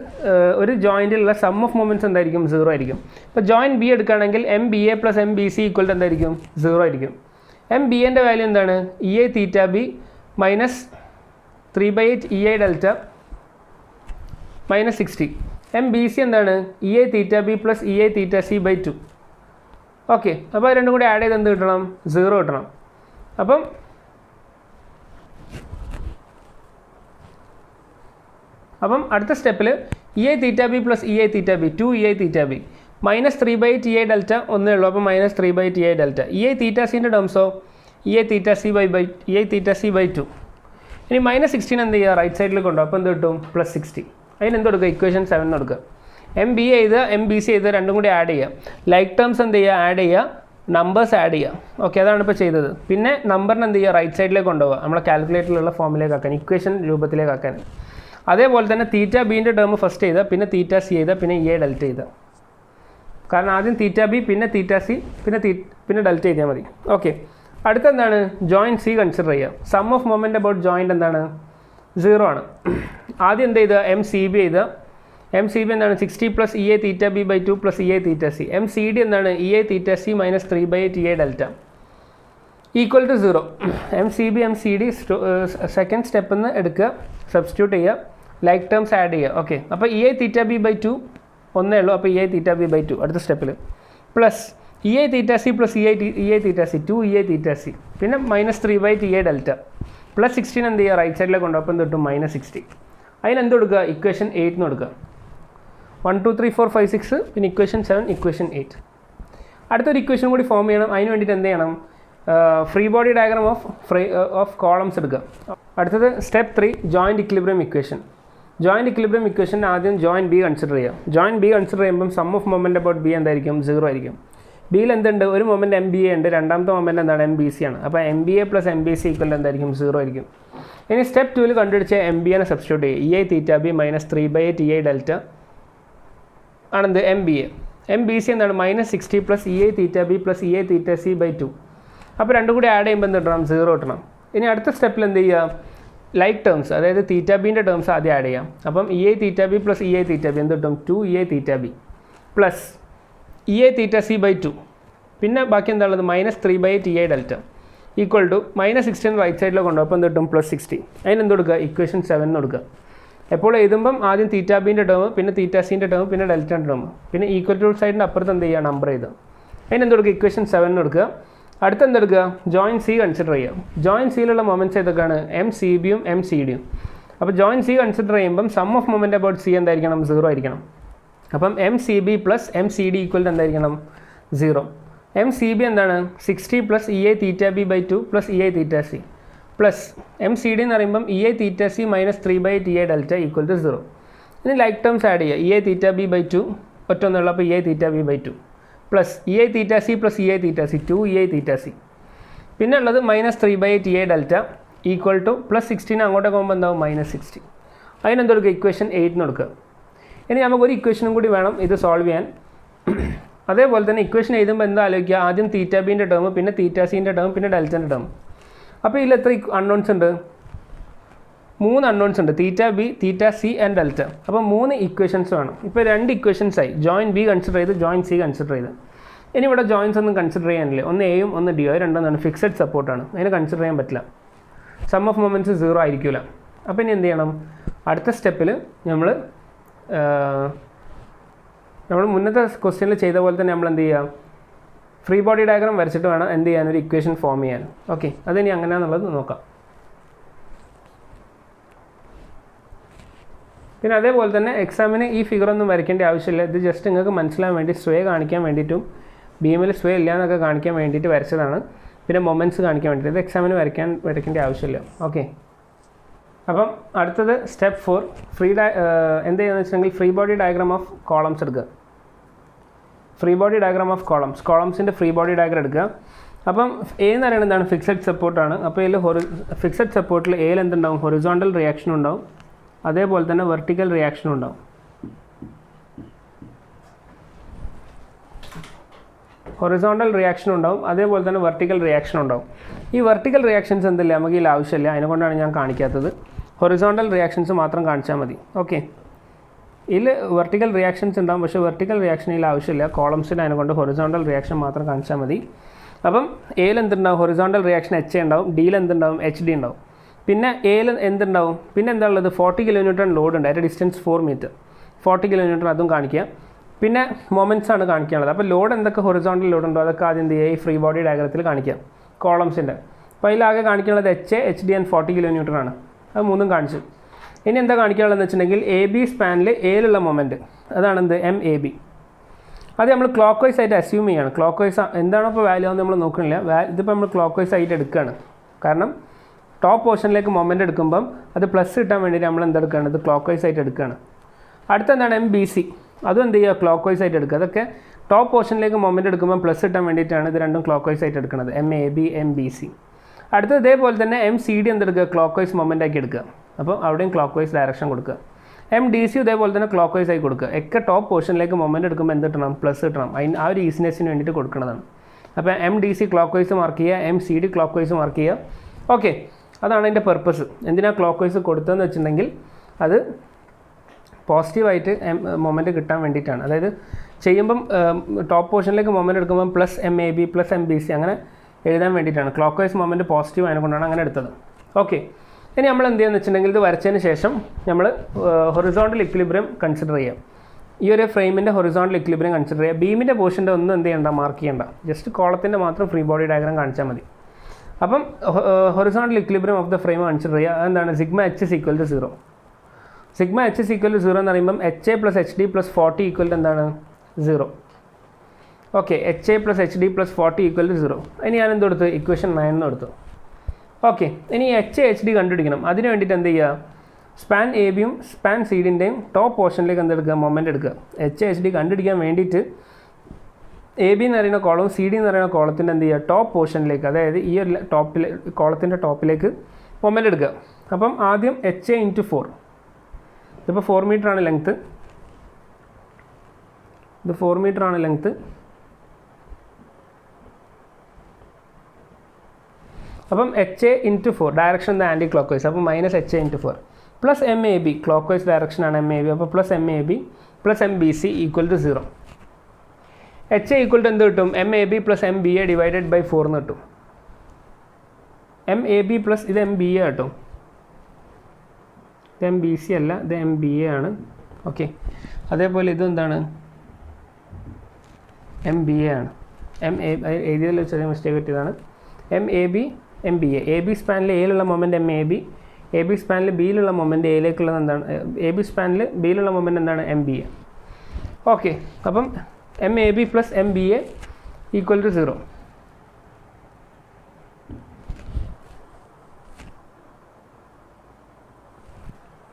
ഒരു ജോയിൻറ്റിലുള്ള സം ഓഫ് മൊമെൻറ്റ്സ് എന്തായിരിക്കും 0 ആയിരിക്കും. ഇപ്പോൾ ജോയിൻറ്റ് ബി എടുക്കുകയാണെങ്കിൽ MBA plus MBC equal to എന്തായിരിക്കും 0 ആയിരിക്കും. MBAൻ്റെ വാല്യൂ എന്താണ്, EI theta B minus 3/8 EI delta minus 60. MBC എന്താണ്, EI theta B plus EI theta C by 2 okay, അപ്പോൾ രണ്ടും കൂടി ആഡ് ചെയ്ത് എന്ത് കിട്ടണം? 0 കിട്ടണം. അപ്പം അടുത്ത സ്റ്റെപ്പിൽ EA theta B plus EA theta B 2EA theta B -3/8 EA delta ഒന്നേ ഉള്ളൂ. അപ്പോൾ -3/8 EA ഡെൽറ്റ. EA തീറ്റ സിൻ്റെ ടേംസോ EA തീറ്റ സി ബൈ 2. ഇനി -16 എന്ത് ചെയ്യുക? റൈറ്റ് സൈഡിൽ കൊണ്ടുപോകും. അപ്പോൾ എന്ത് കിട്ടും? +60. അതിന് എന്ത് കൊടുക്കുക? ഇക്വേഷൻ 7 കൊടുക്കുക. MBA ചെയ്ത് MBC ചെയ്ത് രണ്ടും കൂടി ആഡ് ചെയ്യുക. ലൈക്ക് ടേംസ് എന്ത് ചെയ്യുക? ആഡ് ചെയ്യുക. നമ്പേഴ്സ് ആഡ് ചെയ്യുക. ഓക്കെ, അതാണ് ഇപ്പോൾ ചെയ്തത്. പിന്നെ നമ്പറിന് എന്ത് ചെയ്യുക? റൈറ്റ് സൈഡിലേക്ക് കൊണ്ടുപോകുക. നമ്മളെ കാൽക്കുലേറ്ററിലുള്ള ഫോമിലേക്ക് ആക്കാൻ, ഇക്വേഷൻ രൂപത്തിലേക്ക് ആക്കാൻ. അതേപോലെ തന്നെ തീറ്റ ബീൻ്റെ ടേം ഫസ്റ്റ് ചെയ്ത, പിന്നെ തീറ്റ സി ചെയ്ത, പിന്നെ EA ഡെൽറ്റ ചെയ്ത. കാരണം ആദ്യം തീറ്റ ബി, പിന്നെ തീറ്റ സി, പിന്നെ ഡെൽറ്റ ചെയ്താൽ മതി. ഓക്കെ, അടുത്തെന്താണ്? ജോയിൻറ്റ് സി കൺസിഡർ ചെയ്യുക. Sum of moment about joint എന്താണ്? 0 ആണ്. ആദ്യം എന്ത് ചെയ്ത? MCB ചെയ്ത. MCB എന്താണ്? 60 + EA theta B by 2 + EA theta C. MCD എന്താണ്? EA theta C -3/8 EA delta equal to 0. MCB MCD second സ്റ്റെപ്പിൽ നിന്ന് എടുക്കുക, സബ്സ്റ്റിറ്റ്യൂട്ട് ചെയ്യുക, ലൈക്ക് ടേംസ് ആഡ് ചെയ്യുക. ഓക്കെ, അപ്പോൾ EA തീറ്റ ബി ബൈ 2 ഒന്നേ ഉള്ളൂ. അപ്പോൾ EA തീറ്റ ബി ബൈ 2 അടുത്ത സ്റ്റെപ്പിൽ plus EA theta C plus EA theta C 2EA theta C പിന്നെ -3/8 EA ഡെൽറ്റ +16 എന്ത് ചെയ്യുക? റൈറ്റ് സൈഡിലേക്ക് കൊണ്ടുപോകും. അപ്പം തൊട്ട് -60. അതിനെന്ത് കൊടുക്കുക? ഇക്വേഷൻ 8 കൊടുക്കുക. 1 2 3 4 5 6 പിന്നെ ഇക്വേഷൻ 7 ഇക്വേഷൻ 8. അടുത്തൊരു ഇക്വേഷൻ കൂടി ഫോം ചെയ്യണം. അതിന് വേണ്ടിയിട്ട് എന്ത് ചെയ്യണം? Free body diagram of columns എടുക്കുക. അടുത്തത് step 3 joint equilibrium equation. Joint equilibrium equation ആദ്യം ജോയിൻറ്റ് ബി കൺസിഡർ ചെയ്യുക. ജോയിൻറ്റ് ബി കൺസിഡർ ചെയ്യുമ്പം sum of moment about B എന്തായിരിക്കും? 0 ആയിരിക്കും. ബിയിൽ എന്തുണ്ട്? ഒരു മൊമെൻറ്റ് MBA ഉണ്ട്, രണ്ടാമത്തെ മൊമെൻറ്റ് എന്താണ്? MBC ആണ്. അപ്പോൾ MBA + MBC ഈക്വൽ എന്തായിരിക്കും? 0 ആയിരിക്കും. ഇനി സ്റ്റെപ്പ് 2 കണ്ടുപിടിച്ച MBA സബ്സ്റ്റിറ്റ്യൂട്ട് ചെയ്യുക. EA theta B -3/8 EA delta ആണെന്ത്? MBA. MBC എന്താണ്? -60 + EA theta B + EA theta C by 2. അപ്പോൾ രണ്ടും കൂടി ആഡ് ചെയ്യുമ്പോൾ എന്ത് കിട്ടണം? 0 കിട്ടണം. ഇനി അടുത്ത സ്റ്റെപ്പിൽ എന്ത് ചെയ്യുക? ലൈക്ക് ടേംസ്, അതായത് തീറ്റ ബീൻ്റെ ടേംസ് ആദ്യം ആഡ് ചെയ്യാം. അപ്പം EA theta B + EA theta B എന്ത് കിട്ടും? 2EA theta B plus EA theta C by 2 പിന്നെ ബാക്കി എന്താ ഉള്ളത്? -3/8 EA delta equal to -16 right സൈഡിൽ കൊണ്ടുപോകും. അപ്പോൾ എന്ത് കിട്ടും? +60. അതിനെന്ത് കൊടുക്കുക? ഇക്വേഷൻ 7 കൊടുക്കുക. എപ്പോൾ എഴുതുമ്പം ആദ്യം തീറ്റ ബീൻ്റെ ടേം, പിന്നെ തീറ്റ സീൻ്റെ ടേം, പിന്നെ ഡെൽറ്റൻ്റെ ടേം, പിന്നെ ഈക്വൽ ടു സൈഡിൻ്റെ അപ്പുറത്ത് എന്ത് ചെയ്യുക? നമ്പർ ചെയ്ത് അതിനെന്ത് കൊടുക്കുക? ഇക്വേഷൻ 7 കൊടുക്കുക. അടുത്ത എന്തെടുക്കുക? ജോയിൻറ്റ് സി കൺസിഡർ ചെയ്യുക. ജോയിൻറ്റ് സിയിലുള്ള മൊമെൻറ്റ്സ് ഏതൊക്കെയാണ്? MCBയും MCDയും. അപ്പോൾ ജോയിൻറ്റ് സി കൺസിഡർ ചെയ്യുമ്പം sum of moment about C എന്തായിരിക്കണം? 0 ആയിരിക്കണം. അപ്പം MCB + MCD ഈക്വൽ എന്തായിരിക്കണം? 0. MCB എന്താണ്? 60 + EA theta B by 2 + EA theta C plus MCD എന്ന് പറയുമ്പം EA theta C -3/8 EA delta equal to 0. ഇനി ലൈക്ക് ടേംസ് ആഡ് ചെയ്യുക. EA തീറ്റ ബി ബൈ 2 ഒറ്റൊന്നുള്ള, അപ്പോൾ EA theta B by 2 plus EA theta C + EA theta C 2EA theta C പിന്നെ ഉള്ളത് -3/8 EA ഡെൽറ്റ ഈക്വൽ ടു +16 അങ്ങോട്ടേക്ക് പോകുമ്പോൾ എന്താവും? -60. അതിനെന്ത് കൊടുക്കുക? ഇക്വേഷൻ 8 കൊടുക്കുക. ഇനി നമുക്കൊരു ഇക്വേഷനും കൂടി വേണം ഇത് സോൾവ് ചെയ്യാൻ. അതേപോലെ തന്നെ ഇക്വേഷൻ എഴുതുമ്പോൾ എന്താ ആലോചിക്കുക? ആദ്യം തീറ്റ ബീൻ്റെ ടേം, പിന്നെ തീറ്റ സീൻ്റെ ടേം, പിന്നെ ഡെൽറ്റൻ്റെ ടേം. അപ്പോൾ ഇതിൽ എത്ര അൺനോൺസ് ഉണ്ട്? 3 അൺനോൺസ് ഉണ്ട്. Theta B, theta C and delta. അപ്പോൾ 3 ഇക്വേഷൻസ് വേണം. ഇപ്പോൾ 2 ഇക്വേഷൻസ് ആയി. ജോയിൻറ്റ് ബി കൺസിഡർ ചെയ്ത്, ജോയിൻറ്റ് സി കൺസിഡർ ചെയ്ത്. ഇനി ഇവിടെ ജോയിൻസ് ഒന്നും കൺസിഡർ ചെയ്യാനില്ല. ഒന്ന് എയും ഒന്ന് ഡിയോ, രണ്ടെന്നാണ് ഫിക്സഡ് സപ്പോർട്ടാണ്. അതിനെ കൺസിഡർ ചെയ്യാൻ പറ്റില്ല. സം ഓഫ് മൊമെൻറ്റ്സ് 0 ആയിരിക്കില്ല. അപ്പോൾ ഇനി എന്ത് ചെയ്യണം? അടുത്ത സ്റ്റെപ്പിൽ നമ്മൾ മുന്നത്തെ ക്വസ്റ്റ്യനിൽ ചെയ്ത പോലെ തന്നെ നമ്മൾ എന്ത് ചെയ്യുക? ഫ്രീ ബോഡി ഡയഗ്രാം വരച്ചിട്ട് വേണം എന്ത് ചെയ്യാൻ? ഒരു ഇക്വേഷൻ ഫോം ചെയ്യാൻ. ഓക്കെ, അതിനി അങ്ങനെയാണെന്നുള്ളത് നോക്കാം. പിന്നെ അതേപോലെ തന്നെ എക്സാമിന് ഈ ഫിഗറൊന്നും വരയ്ക്കേണ്ട ആവശ്യമില്ല. ഇത് ജസ്റ്റ് നിങ്ങൾക്ക് മനസ്സിലാൻ വേണ്ടി സ്വേ കാണിക്കാൻ വേണ്ടിയിട്ടും ബീമിൽ സ്വേ ഇല്ല എന്നൊക്കെ കാണിക്കാൻ വേണ്ടിയിട്ട് വരച്ചതാണ്. പിന്നെ മൊമെൻറ്റ്സ് കാണിക്കാൻ വേണ്ടിയിട്ട്. ഇത് എക്സാമിന് വരയ്ക്കേണ്ട ആവശ്യമില്ല. ഓക്കെ, അപ്പം അടുത്തത് സ്റ്റെപ്പ് 4 എന്ത് ചെയ്യുന്നത് വെച്ചിട്ടുണ്ടെങ്കിൽ free body diagram of columns എടുക്കുക. ഫ്രീ ബോഡി ഡയഗ്രാം ഓഫ് കോളംസിൻ്റെ ഫ്രീ ബോഡി ഡയഗ്രാം എടുക്കുക. അപ്പം എ എന്ന് പറയുന്നത് എന്താണ്? ഫിക്സഡ് സപ്പോർട്ടാണ്. അപ്പോൾ ഇതിൽ ഫിക്സഡ് സപ്പോർട്ടിൽ എയിൽ എന്തുണ്ടാവും? ഹൊറിസോണ്ടൽ റിയാക്ഷൻ ഉണ്ടാവും, അതേപോലെ തന്നെ വെർട്ടിക്കൽ റിയാക്ഷനും ഉണ്ടാവും. ഹൊറിസോണ്ടൽ റിയാക്ഷൻ ഉണ്ടാവും, അതേപോലെ തന്നെ വെർട്ടിക്കൽ റിയാക്ഷൻ ഉണ്ടാവും. ഈ വെർട്ടിക്കൽ റിയാക്ഷൻസ് എന്തില്ല? നമുക്ക് ഇതിൽ ആവശ്യമില്ല. അതിനെക്കൊണ്ടാണ് ഞാൻ കാണിക്കാത്തത്. ഹൊറിസോണ്ടൽ റിയാക്ഷൻസ് മാത്രം കാണിച്ചാൽ മതി. ഓക്കെ, ഇതിൽ വെർട്ടിക്കൽ റിയാക്ഷൻസ് ഉണ്ടാവും, പക്ഷേ വെർട്ടിക്കൽ റിയാക്ഷൻ ഇതിൽ ആവശ്യമില്ല. കോളംസിന് അതിനെക്കൊണ്ട് ഹൊറിസോണ്ടൽ റിയാക്ഷൻ മാത്രം കാണിച്ചാൽ മതി. അപ്പം എയിൽ എന്തുണ്ടാവും? ഹൊറിസോണ്ടൽ റിയാക്ഷൻ HA ഉണ്ടാവും, ഡിയിൽ എന്തുണ്ടാവും? HD ഉണ്ടാവും. പിന്നെ എയിൽ എന്തുണ്ടാവും? പിന്നെ എന്താ ഉള്ളത്? 40 kN ലോഡ് ഉണ്ട്. അതിൻ്റെ ഡിസ്റ്റൻസ് 4 മീറ്റർ. 40 kN അതും കാണിക്കുക. പിന്നെ മൊമെൻറ്റ്സ് ആണ് കാണിക്കാനുള്ളത്. അപ്പോൾ ലോഡ് എന്തൊക്കെ ഹൊറിസോണ്ടൽ ലോഡ് ഉണ്ടോ അതൊക്കെ ആദ്യം എന്ത് ചെയ്യുക, ഈ ഫ്രീ ബോഡി ഡയഗ്രത്തിൽ കാണിക്കാം കോളംസിൻ്റെ. അപ്പോൾ അതിലാകെ കാണിക്കാനുള്ളത് HA, HD ആൻഡ് 40 kN ആണ്. അത് മൂന്നും കാണിച്ചു. ഇനി എന്താ കാണിക്കാനുള്ളതെന്ന് വെച്ചിട്ടുണ്ടെങ്കിൽ AB സ്പാനിൽ എയിലുള്ള മൊമെൻറ്റ്, അതാണ് എന്ത് MAB. അത് നമ്മൾ ക്ലോക്ക് വൈസ് ആയിട്ട് അസ്യൂം ചെയ്യാണ്. ക്ലോക്ക് വൈസ് എന്താണോ ഇപ്പോൾ വാല്യൂ ആണെന്ന് നമ്മൾ നോക്കണില്ല. ഇതിപ്പോൾ നമ്മൾ ക്ലോക്ക് വൈസ് ആയിട്ട് എടുക്കുകയാണ്. കാരണം ടോപ്പ് പോർഷനിലേക്ക് മൊമെൻറ്റ് എടുക്കുമ്പം അത് പ്ലസ് കിട്ടാൻ വേണ്ടിയിട്ട് നമ്മൾ എന്തെടുക്കുകയാണ്, ഇത് ക്ലോക്ക് വൈസ് ആയിട്ട് എടുക്കുകയാണ്. അടുത്തെന്താണ് MBC, അതും എന്ത് ചെയ്യുക, ക്ലോക്ക് വൈസ് ആയിട്ട് എടുക്കുക. അതൊക്കെ ടോപ്പ് പോർഷനിലേക്ക് മൊമെൻറ്റ് എടുക്കുമ്പോൾ പ്ലസ് കിട്ടാൻ വേണ്ടിയിട്ടാണ് ഇത് രണ്ടും ക്ലോക്ക് വൈസ് ആയിട്ട് എടുക്കുന്നത്, MAB MBC. അടുത്തത് ഇതേപോലെ തന്നെ MCD എന്തെടുക്കുക, ക്ലോക്ക് വൈസ് മൊമെൻ്റ് ആക്കി എടുക്കുക. അപ്പോൾ അവിടെയും ക്ലോക്ക് വൈസ് ഡയറക്ഷൻ കൊടുക്കുക. MDC ഇതേപോലെ തന്നെ ക്ലോക്ക് വൈസ് ആയി കൊടുക്കുക. ഒക്കെ ടോപ്പ് പോർഷനിലേക്ക് മൊമെൻറ്റ് എടുക്കുമ്പോൾ എന്ത് കിട്ടണം, പ്ലസ് കിട്ടണം. ആ ഒരു ഈസിനെസ്സിന് വേണ്ടിയിട്ട് കൊടുക്കുന്നതാണ്. അപ്പോൾ MDC ക്ലോക്ക് വൈസ് മാർക്ക് ചെയ്യുക, MCD ക്ലോക്ക് വൈസ് മാർക്ക് ചെയ്യുക. ഓക്കെ, അതാണ് അതിൻ്റെ പർപ്പസ്. എന്തിനാണ് ക്ലോക്ക് വൈസ് കൊടുത്തതെന്ന് വെച്ചിട്ടുണ്ടെങ്കിൽ അത് പോസിറ്റീവായിട്ട് മൊമെൻറ്റ് കിട്ടാൻ വേണ്ടിയിട്ടാണ്. അതായത് ചെയ്യുമ്പം ടോപ്പ് പോർഷനിലേക്ക് മൊമെൻറ്റ് എടുക്കുമ്പം പ്ലസ് MAB പ്ലസ് MBC അങ്ങനെ എഴുതാൻ വേണ്ടിയിട്ടാണ്. ക്ലോക്ക് വൈസ് മൊമെൻറ്റ് പോസിറ്റീവ് ആയതുകൊണ്ടാണ് അങ്ങനെ എടുത്തത്. ഓക്കെ, ഇനി നമ്മൾ എന്ത് ചെയ്യുന്നത് വെച്ചിട്ടുണ്ടെങ്കിൽ ഇത് വരച്ചതിന് ശേഷം നമ്മൾ ഹൊറിസോണ്ടൽ ഇക്വിലിബ്രിയം കൺസിഡർ ചെയ്യാം. ഈ ഒരു ഫ്രെയിമിൻ്റെ ഹൊറിസോണ്ടൽ ഇക്വിലിബ്രിയം കൺസിഡർ ചെയ്യുക. ബീമിൻ്റെ പോർഷൻ്റെ ഒന്നും എന്ത് ചെയ്യണ്ട, മാർക്ക് ചെയ്യണ്ട. ജസ്റ്റ് കോളത്തിൻ്റെ മാത്രം ഫ്രീ ബോഡി ഡയഗ്രാം കാണിച്ചാൽ മതി. അപ്പം horizontal equilibrium of the frame consider ചെയ്യുക. അതെന്താണ്, sigma H is equal to 0. Sigma H is equal to 0 എന്ന് പറയുമ്പം HA plus HD plus 40 equal to എന്താണ്, 0. Okay, HA plus HD plus 40 equal to 0. ഇനി ഞാൻ എന്ത് കൊടുത്തു, ഇക്വേഷൻ 9 എന്ന് കൊടുത്തു. ഓക്കെ, ഇനി HA HD കണ്ടുപിടിക്കണം. അതിന് വേണ്ടിയിട്ട് എന്ത് ചെയ്യുക, സ്പാൻ ABയും സ്പാൻ CDൻ്റെയും ടോപ്പ് പോർഷനിലേക്ക് എന്തെടുക്കുക, മൊമെൻറ്റ് എടുക്കുക. HA HD കണ്ടുപിടിക്കാൻ വേണ്ടിയിട്ട് AB എന്ന് പറയുന്ന കോളവും CD എന്ന് പറയുന്ന കോളത്തിൻ്റെ എന്ത് ചെയ്യുക, ടോപ്പ് പോർഷനിലേക്ക്, അതായത് ഈ ഒരു കോളത്തിൻ്റെ ടോപ്പിലേക്ക് മൊമെൻറ്റ് എടുക്കുക. അപ്പം ആദ്യം HA × 4. ഇതിപ്പോൾ 4 മീറ്ററാണ് ലെങ്ത്ത്. ഇത് 4 മീറ്ററാണ് ലെങ്ത്ത്. അപ്പം HA × 4 direction the anticlockwise, അപ്പം -HA × 4 plus MAB clockwise ഡയറക്ഷനാണ് MAB. അപ്പോൾ plus MAB plus MBC equal to 0. HA equal to എന്ത് കിട്ടും, MAB plus MBA divided by 4 എന്ന് കിട്ടും. MAB പ്ലസ് ഇത് MBA കിട്ടും. ഇത് MBC അല്ല, ഇത് MBA ആണ്. ഓക്കെ, അതേപോലെ ഇതെന്താണ്, MBA ആണ്. എഴുതിയതിൽ ചെറിയ മിസ്റ്റേക്ക് പറ്റിയതാണ്. MAB MBA. AB സ്പാനിൽ എയിലുള്ള മൊമെൻറ്റ് MAB, AB സ്പാനിൽ ബിയിലുള്ള മൊമെൻറ്റ് എയിലേക്കുള്ളത് എന്താണ്, AB സ്പാനിൽ ബിയിലുള്ള മൊമെൻറ്റ് എന്താണ്, MBA. ഓക്കെ, അപ്പം MAB plus MBA equal to 0.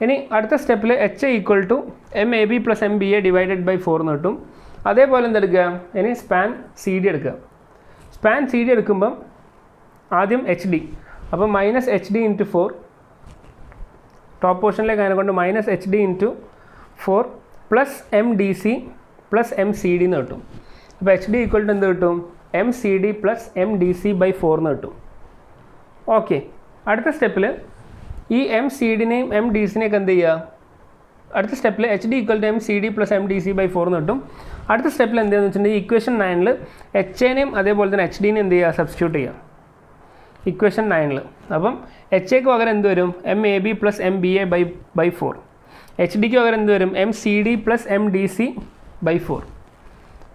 ഇനി അടുത്ത സ്റ്റെപ്പിൽ HA equal to MAB plus MBA divided by 4 എന്ന് കിട്ടും. അതേപോലെ എന്തെടുക്കുക, ഇനി സ്പാൻ CD എടുക്കുക. സ്പാൻ CD എടുക്കുമ്പം ആദ്യം HD, അപ്പം -HD × 4 ടോപ്പ് പോർഷനിലേക്ക് അതിനെ കൊണ്ട് -HD × 4 plus MDC plus MCD എന്ന് കിട്ടും. അപ്പോൾ HD ഈക്വൽ ടു എന്ത് കിട്ടും, MCD പ്ലസ് MDC ബൈ 4 എന്ന് കിട്ടും. ഓക്കെ, അടുത്ത സ്റ്റെപ്പിൽ ഈ MCDനെയും MDCനെയൊക്കെ എന്ത് ചെയ്യുക, അടുത്ത സ്റ്റെപ്പിൽ HD equal to MCD plus MDC by 4 എന്ന് കിട്ടും. അടുത്ത സ്റ്റെപ്പിൽ എന്ത് ചെയ്യുന്നത് വെച്ചിട്ടുണ്ടെങ്കിൽ ഇക്വേഷൻ 9ൽ HAനെയും അതേപോലെ തന്നെ HDനെയും എന്ത് ചെയ്യുക, സബ്സ്റ്റിറ്റ്യൂട്ട് ചെയ്യുക ഇക്വേഷൻ 9ൽ. അപ്പം HAക്ക് പകരം എന്ത് വരും, MAB പ്ലസ് MBA ബൈ 4. HDക്ക് പകരം എന്ത് വരും, MCD plus MDC by 4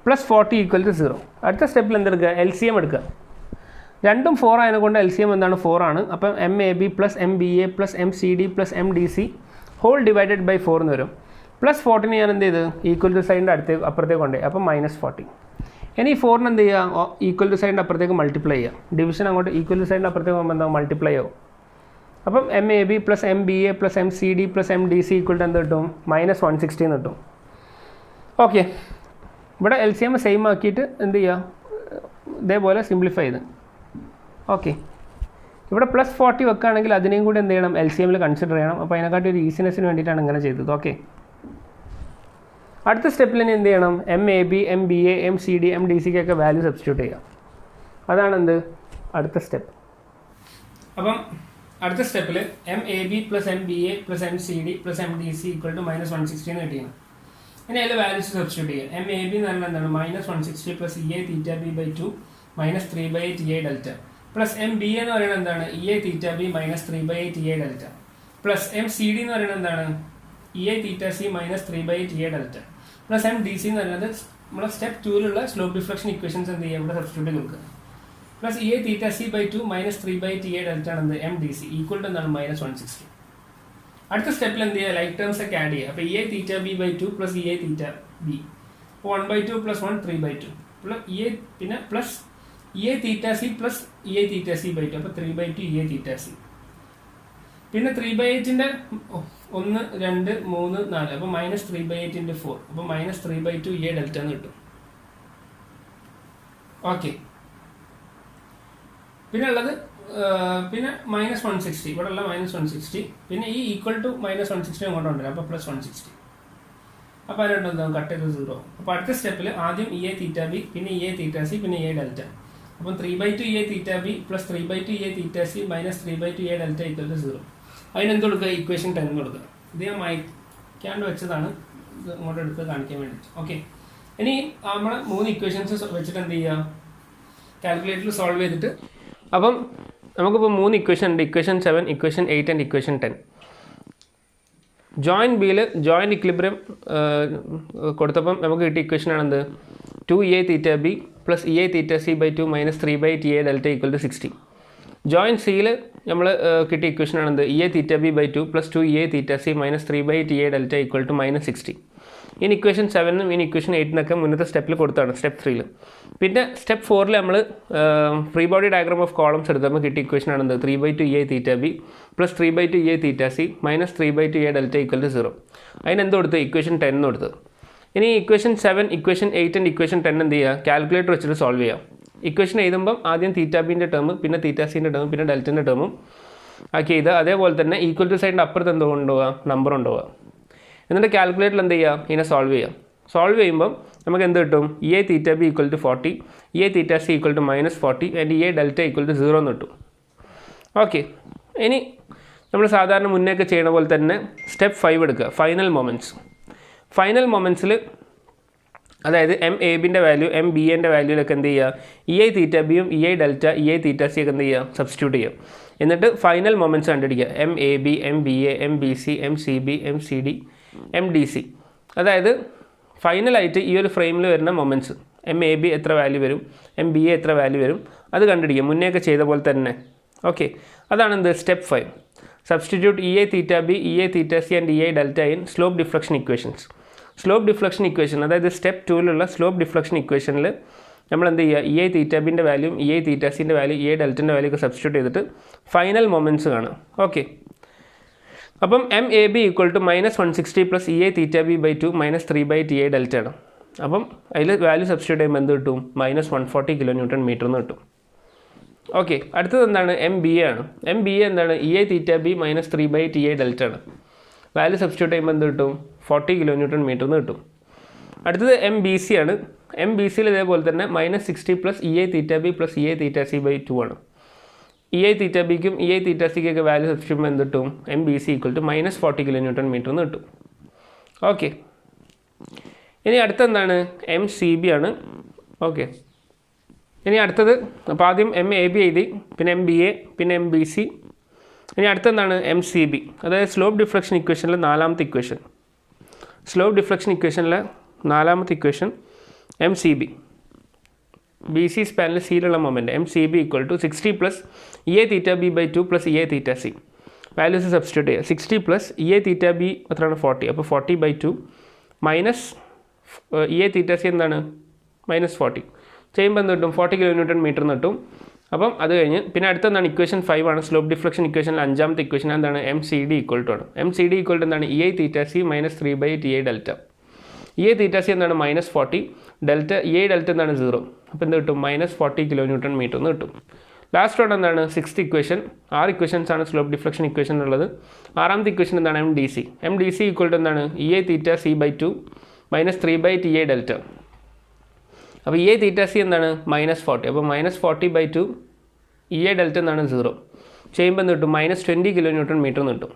plus 40 equal to 0. അടുത്ത സ്റ്റെപ്പിൽ എന്തെടുക്കുക, LCM എടുക്കുക. രണ്ടും 4 ആയതുകൊണ്ട് LCM എന്താണ്, 4 ആണ്. അപ്പം MAB plus MBA plus MCD plus MDC whole divided by 4 എന്ന് വരും. പ്ലസ് 40 ഞാൻ എന്ത് ചെയ്ത് ഈക്വൽ ടു സൈഡിൻ്റെ അപ്പുറത്തേക്ക് കൊണ്ടേ, അപ്പം -40. ഇനി 4 എന്ത് ചെയ്യുക, ഈക്വൽ ടു സൈഡിൻ്റെ അപ്പുറത്തേക്ക് മൾട്ടിപ്ലൈ ചെയ്യുക. ഡിവിഷൻ അങ്ങോട്ട് ഈക്വൽ ടു സൈഡിൻ്റെ അപ്പുറത്തേക്ക് പോകുമ്പോൾ എന്താ, മൾട്ടിപ്ലൈ ആവും. അപ്പം MAB plus MBA plus MCD plus MDC equal to എന്ത് കിട്ടും, -160 എന്ന് കിട്ടും. ഓക്കെ, ഇവിടെ LCM സെയിം ആക്കിയിട്ട് എന്ത് ചെയ്യുക, ഇതേപോലെ സിംപ്ലിഫൈ ചെയ്ത്. ഓക്കെ, ഇവിടെ +40 വെക്കുകയാണെങ്കിൽ അതിനെയും കൂടി എന്ത് ചെയ്യണം, LCMൽ കൺസിഡർ ചെയ്യണം. അപ്പോൾ അതിനെക്കാട്ടി ഒരു ഈസിനെസ്സിന് വേണ്ടിയിട്ടാണ് ഇങ്ങനെ ചെയ്തത്. ഓക്കെ, അടുത്ത സ്റ്റെപ്പിൽ ഇനി എന്ത് ചെയ്യണം, MAB MBA MCD MDCക്കൊക്കെ വാല്യൂ സബ്സ്റ്റിറ്റ്യൂട്ട് ചെയ്യാം. അതാണ് എന്ത് അടുത്ത സ്റ്റെപ്പ്. അപ്പം അടുത്ത സ്റ്റെപ്പിൽ MAB plus MBA plus MCD plus MDC equal to -160 എന്ന് കിട്ടിയാണ്. ഇനി അതിൽ വാല്യൂസ് സബ്സ്റ്റിറ്റ്യൂട്ട് ചെയ്യാം. MAB എന്ന് പറയുന്നത് എന്താണ്, -160 plus EA θB by 2 -3/8 EA delta plus MBA എന്ന് പറയുന്നത് എന്താണ്, EA θB -3/8 EA delta plus MCD എന്ന് പറയുന്നത് എന്താണ്, EA θC -3/8 EA delta plus M D C എന്ന് പറയുന്നത് നമ്മളെ സ്റ്റെപ്പ് 2-ലുള്ള സ്ലോപ്പ് ഡിഫ്ലക്ഷൻ ഇക്വേഷൻസ് എന്ത് ചെയ്യുക ഇവിടെ സബ്സ്റ്റിറ്റ്യൂട്ട് കൊടുക്കുക. Plus E A theta C by 2 minus 3 by T A delta ആണ് M D C equal to എന്താണ് മൈനസ് 160. അടുത്ത സ്റ്റെപ്പിൽ എന്ത് ചെയ്യുക, ലൈക്ക് ടേംസ് ഒക്കെ ആഡ് ചെയ്യുക. അപ്പോൾ E A theta B by 2 plus E A theta B, അപ്പോൾ 1/2 പ്ലസ് 1 3/2 പ്ലസ് ഇ എ, പിന്നെ plus E A theta C plus E A theta C by 2, അപ്പോൾ 3/2 ഇ എ തീറ്റ സി, പിന്നെ 3/8ന്റെ 1 2 3 4, അപ്പോൾ മൈനസ് 3/8 × 4, അപ്പോൾ മൈനസ് 3/2 ഇ എ ഡെൽറ്റ എന്ന് കിട്ടും. ഓക്കെ, പിന്നെ ഉള്ളത് പിന്നെ മൈനസ് 160, ഇവിടെ ഉള്ള മൈനസ് 160, പിന്നെ ഈ ഈക്വൽ ടു മൈനസ് 160 അങ്ങോട്ട് കൊണ്ടുവരാം, അപ്പോൾ പ്ലസ് 160. അപ്പോൾ അതിനോട്ട് എന്താ കട്ട് ചെയ്ത് 0. അപ്പോൾ അടുത്ത സ്റ്റെപ്പിൽ ആദ്യം ഇ എ തീറ്റ ബി, പിന്നെ ഇ എ തീറ്റ സി, പിന്നെ ഇ എ ഡെൽറ്റ. അപ്പം 3/2 E A theta B plus 3/2 E A theta C minus 3/2 E A delta equal to 0. അതിനെന്ത് കൊടുക്കുക, ഇക്വേഷൻ 10 കൊടുക്കുക. ഇത് ഞാൻ മായ്ക്കാണ്ട് വെച്ചതാണ്, ഇത് അങ്ങോട്ട് എടുത്ത് കാണിക്കാൻ വേണ്ടിയിട്ട്. ഓക്കെ, ഇനി നമ്മൾ 3 ഇക്വേഷൻസ് വെച്ചിട്ട് എന്ത് ചെയ്യുക, കാൽക്കുലേറ്ററിൽ സോൾവ് ചെയ്തിട്ട്. അപ്പം നമുക്കിപ്പോൾ 3 ഇക്വേഷൻ ഉണ്ട്, equation 7, equation 8 and equation 10. Joint ബിയിൽ ജോയിൻറ്റ് ഇക്വിലിബ്രിയം കൊടുത്തപ്പം നമുക്ക് കിട്ടിയ ഇക്വേഷൻ ആണെന്ത് 2 E A theta B plus E A theta C by 2 minus 3/ടി A delta equal to 60. Joint സിയിൽ നമ്മൾ കിട്ടിയ ഇക്വേഷൻ ആണെന്ത് E A theta B by 2 plus 2 E A theta C minus 3/ടി A delta equal to minus 60. ഇനി ഇക്വേഷൻ 7-നും ഇനി ഇക്വേഷൻ 8-നൊക്കെ മുന്നത്തെ സ്റ്റെപ്പിൽ കൊടുത്താണ്, സ്റ്റെപ്പ് 3-ൽ. പിന്നെ സ്റ്റെപ്പ് 4-ൽ നമ്മൾ free body diagram of columns എടുത്തപ്പോൾ കിട്ടിയ ഇക്വേഷൻ ആണെന്ത് 3/2 E A theta B plus 3/2 E A theta C minus 3/2 A delta equal to 0. അതിനെന്ത് കൊടുത്ത്, ഇക്വേഷൻ 10 കൊടുത്തത്. ഇനി ഇക്വേഷൻ 7, ഇക്വേഷൻ 8 ആൻഡ് ഇക്വേഷൻ 10 എന്ത് ചെയ്യുക, കാൽക്കുലേറ്റർ വെച്ചിട്ട് സോൾവ് ചെയ്യാം. ഇക്വേഷൻ എഴുതുമ്പം ആദ്യം തീറ്റ ബിൻ്റെ ടേം, പിന്നെ തീറ്റ സിൻ്റെ ടേം, പിന്നെ ഡെൽറ്റൻ്റെ ടേമും ആക്കി ചെയ്ത് അതേപോലെ തന്നെ ഈക്വൽ ടു സൈഡിൻ്റെ അപ്പുറത്ത് എന്തോ കൊണ്ടുപോകുക, നമ്പർ കൊണ്ടുപോകുക. എന്നിട്ട് കാൽക്കുലേറ്ററിൽ എന്ത് ചെയ്യുക, ഇതിനെ സോൾവ് ചെയ്യാം. സോൾവ് ചെയ്യുമ്പം നമുക്ക് എന്ത് കിട്ടും, E A theta B equal to 40, E A theta C equal to minus 40 and E A delta equal to 0 എന്ന് കിട്ടും. ഓക്കെ, ഇനി നമ്മൾ സാധാരണ മുന്നേയൊക്കെ ചെയ്യണ പോലെ തന്നെ സ്റ്റെപ്പ് 5 എടുക്കുക, ഫൈനൽ മൊമെൻറ്റ്സ്. ഫൈനൽ മൊമെൻറ്റ്സിൽ അതായത് എം എ ബിൻ്റെ വാല്യൂ എം ബി എൻ്റെ വാല്യൂയിലൊക്കെ എന്ത് ചെയ്യുക, ഇ ഐ തീറ്റ ബിയും E I delta E I theta C ഒക്കെ എന്ത് ചെയ്യുക, സബ്സ്റ്റിറ്റ്യൂട്ട് ചെയ്യുക. എന്നിട്ട് ഫൈനൽ മൊമെൻറ്റ്സ് കണ്ടുപിടിക്കുക, M A B, M B A, M B C, M C B, M C D, M D C. അതായത് ഫൈനലായിട്ട് ഈ ഒരു ഫ്രെയിമിൽ വരുന്ന മൊമെൻറ്റ്സ് എം എ ബി എത്ര വാല്യൂ വരും, എം ബി എ എത്ര വാല്യൂ വരും, അത് കണ്ടുപിടിക്കുക മുന്നേയൊക്കെ ചെയ്ത പോലെ തന്നെ. ഓക്കെ, അതാണ് എന്ത് step 5. Substitute E I theta B, E I theta C and E I delta in slope deflection equations. Slope deflection equation അതായത് സ്റ്റെപ്പ് 2-ലുള്ള സ്ലോപ്പ് ഡിഫ്ലക്ഷൻ ഇക്വേഷനിൽ നമ്മൾ എന്ത് ചെയ്യുക, ഇ ഐ തീറ്റ ബിൻ്റെ വാല്യൂം ഇ ഐ തീറ്റ സിൻ്റെ വാല്യൂ ഇ ഐ ഡെൽറ്റൻ്റെ വാല്യൂ ഒക്കെ സബ്സ്റ്റിറ്റ്യൂട്ട് ചെയ്തിട്ട് ഫൈനൽ മൊമെൻറ്റ്സ് കാണാം. ഓക്കെ, അപ്പം M A B equal to minus 160 plus E I theta B by 2 minus 3/ടി എ ഡെൽറ്റ ആണ്. അപ്പം അതിൽ വാല്യൂ സബ്സ്റ്റിറ്റ്യൂട്ട് ചെയ്യുമ്പോൾ എന്ത് കിട്ടും, മൈനസ് 140 kN മീറ്റർ എന്ന് കിട്ടും. ഓക്കെ, അടുത്തത് എന്താണ്, എം ബി എ ആണ്. എം ബി എ എന്താണ്, E I theta B minus 3/ടി എ ഡെൽറ്റ ആണ്. വാല്യൂ സബ്സ്റ്റിറ്റ്യൂട്ട് ചെയ്യുമ്പോൾ എന്ത് കിട്ടും, 40 kN മീറ്റർ എന്ന് കിട്ടും. അടുത്തത് എം ബി സി ആണ്. എം ബി സിയിൽ ഇതേപോലെ തന്നെ minus 60 plus E I theta B plus E I theta C by 2 ആണ്. ഇ ഐ തീറ്റ ബിക്കും ഇ ഐ തീറ്റ സിക്കൊക്കെ വാല്യൂ സബ്സ്റ്റിറ്റ്യൂട്ട് ചെയ്യുമ്പോൾ എന്ത് കിട്ടും, M B C equal to minus 40 kN metre എന്ന് കിട്ടും. ഓക്കെ, ഇനി അടുത്തെന്താണ്, എം സി ബി ആണ്. ഓക്കെ, ഇനി അടുത്തത് അപ്പോൾ ആദ്യം എം എ ബി എഴുതി, പിന്നെ എം ബി എ, പിന്നെ എം ബി സി. ഇനി അടുത്തെന്താണ്, എം സി ബി അതായത് സ്ലോപ്പ് ഡിഫ്ലക്ഷൻ ഇക്വേഷനിലെ 4ാമത്തെ ഇക്വേഷൻ. സ്ലോപ്പ് ഡിഫ്ലക്ഷൻ ഇക്വേഷനിലെ 4ാമത്തെ equation M C B, B C സ്പാനിൽ സിയിലുള്ള moment M C B equal to 60 plus E A theta B by 2 plus E A theta C. Values substitute ചെയ്യുക. 60 plus E A theta B എത്രയാണ് 40, അപ്പോൾ 40/2 minus E A theta C എന്താണ് മൈനസ് 40 ചെയ്യുമ്പോൾ എന്ത് കിട്ടും, 40 kN മീറ്റർ എന്ന് കിട്ടും. അപ്പം അത് കഴിഞ്ഞ് പിന്നെ അടുത്തെന്താണ്, ഇക്വേഷൻ 5 ആണ്. സ്ലോപ്പ് ഡിഫ്ലക്ഷൻ ഇക്വേഷനിൽ 5ാമത്തെ ഇക്വേഷൻ എന്താണ്, M C D equal to ആണ്. M C D equal to എന്താണ്, E I theta C minus 3/ടി A delta. E I theta C എന്താണ് minus 40, delta E I delta എന്താണ് 0. അപ്പോൾ എന്ത് കിട്ടും, മൈനസ് 40 kN മീറ്റർ എന്ന് കിട്ടും. ലാസ്റ്റ് വൺ എന്താണ്, 6th ഇക്വേഷൻ. 6 ഇക്വേഷൻസ് ആണ് സ്ലോപ്പ് ഡിഫ്ലക്ഷൻ ഇക്വേഷൻ ഉള്ളത്. 6ാമത്തെ ഇക്വേഷൻ എന്താണ്, M D C. M D C equal to എന്താണ്, E I theta C by 2 minus 3/ടി എ ഡെൽറ്റ. അപ്പോൾ ഇ ഐ തീറ്റ സി എന്താണ് മൈനസ് 40, അപ്പോൾ മൈനസ് 40/2 ഇ ഐ ഡെൽറ്റ എന്താണ് 0 ചെയ്യുമ്പോൾ എന്ത് കിട്ടും, മൈനസ് 20 kN മീറ്റർ എന്ന് കിട്ടും.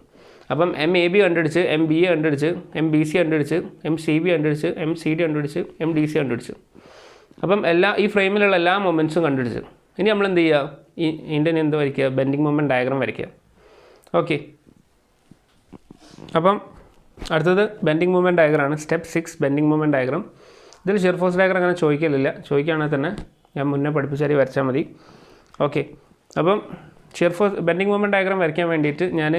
അപ്പം എം എ ബി കണ്ടുപിടിച്ച്, എം ബി എ കണ്ടുപിടിച്ച്, എം ബി സി കണ്ടുപിടിച്ച്, എം സി ബി കണ്ടുപിടിച്ച്, എം സി ഡി കണ്ടുപിടിച്ച്, എം ഡി സി കണ്ടുപിടിച്ച്. അപ്പം ഈ ഫ്രെയിമിലുള്ള എല്ലാ മൊമെൻറ്റ്സും കണ്ടുപിടിച്ച്. ഇനി നമ്മൾ എന്ത് ചെയ്യുക, ഇതിൻ്റെ എന്ത് വരയ്ക്കുക, ബെൻഡിങ് മൊമെൻറ്റ് ഡയഗ്രാം വരയ്ക്കുക. ഓക്കെ, അപ്പം അടുത്തത് ബെൻഡിങ് മൂവ്മെൻറ്റ് ഡയഗ്രാമാണ്. Step 6 bending movement diagram. ഇതിൽ ഷിയർ ഫോഴ്സ് ഡയഗ്രാം അങ്ങനെ ചോദിക്കലില്ല. ചോദിക്കുകയാണെങ്കിൽ തന്നെ ഞാൻ മുന്നേ പഠിപ്പിച്ചാൽ വരച്ചാൽ മതി. ഓക്കെ, അപ്പം shear force bending movement diagram വരയ്ക്കാൻ വേണ്ടിയിട്ട് ഞാൻ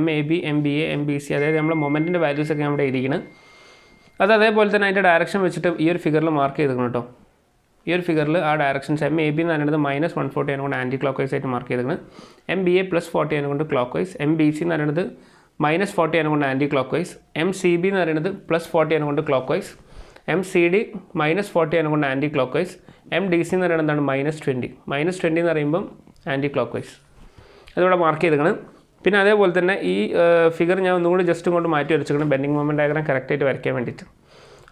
MAB, MBA, MBC അതായത് നമ്മൾ മൊമെൻറ്റിൻ്റെ വാല്യൂസൊക്കെ നമ്മുടെ എഴുതിയിരിക്കുന്നത്. അത് അതേപോലെ തന്നെ അതിൻ്റെ ഡയറക്ഷൻ വെച്ചിട്ട് ഈ ഒരു ഫിഗറിൽ മാർക്ക് ചെയ്തിരിക്കണം കേട്ടോ. ഈ ഒരു ഫിഗറിൽ ആ ഡയറക്ഷൻസ് MAB എന്ന് പറയുന്നത് -140 അതിനെക്കൊണ്ട് ആൻറ്റി ക്ലോക്ക് വൈസ് ആയിട്ട് മാർക്ക് ചെയ്തിരിക്കുന്നത്. MBA +40 അതിനെക്കൊണ്ട് ക്ലോക്ക് വൈസ്. MBC എന്ന് പറയുന്നത് -40 അതിനെക്കൊണ്ട് ആൻറ്റി ക്ലോക്ക് വൈസ്. MCB എന്ന് പറയുന്നത് +40 അതിനെക്കൊണ്ട് ക്ലോക്ക് വൈസ്. MCD -40 അതിനെക്കൊണ്ട് ആൻറ്റി ക്ലോക്ക് വൈസ്. MDC എന്ന് പറയുന്നത് എന്താണ് -20. -20 എന്ന് പറയുമ്പം ആൻറ്റി ക്ലോക്ക് വൈസ്. അതിവിടെ മാർക്ക് ചെയ്തിരിക്കണം. പിന്നെ അതേപോലെ തന്നെ ഈ ഫിഗർ ഞാൻ ഒന്നുകൂടി ജസ്റ്റ് കൊണ്ട് മാറ്റി വരച്ചിരിക്കണം ബെൻഡിങ് മൂവ്മെൻറ്റ് ഡയഗ്രാം കറക്റ്റായിട്ട് വരയ്ക്കാൻ വേണ്ടിയിട്ട്.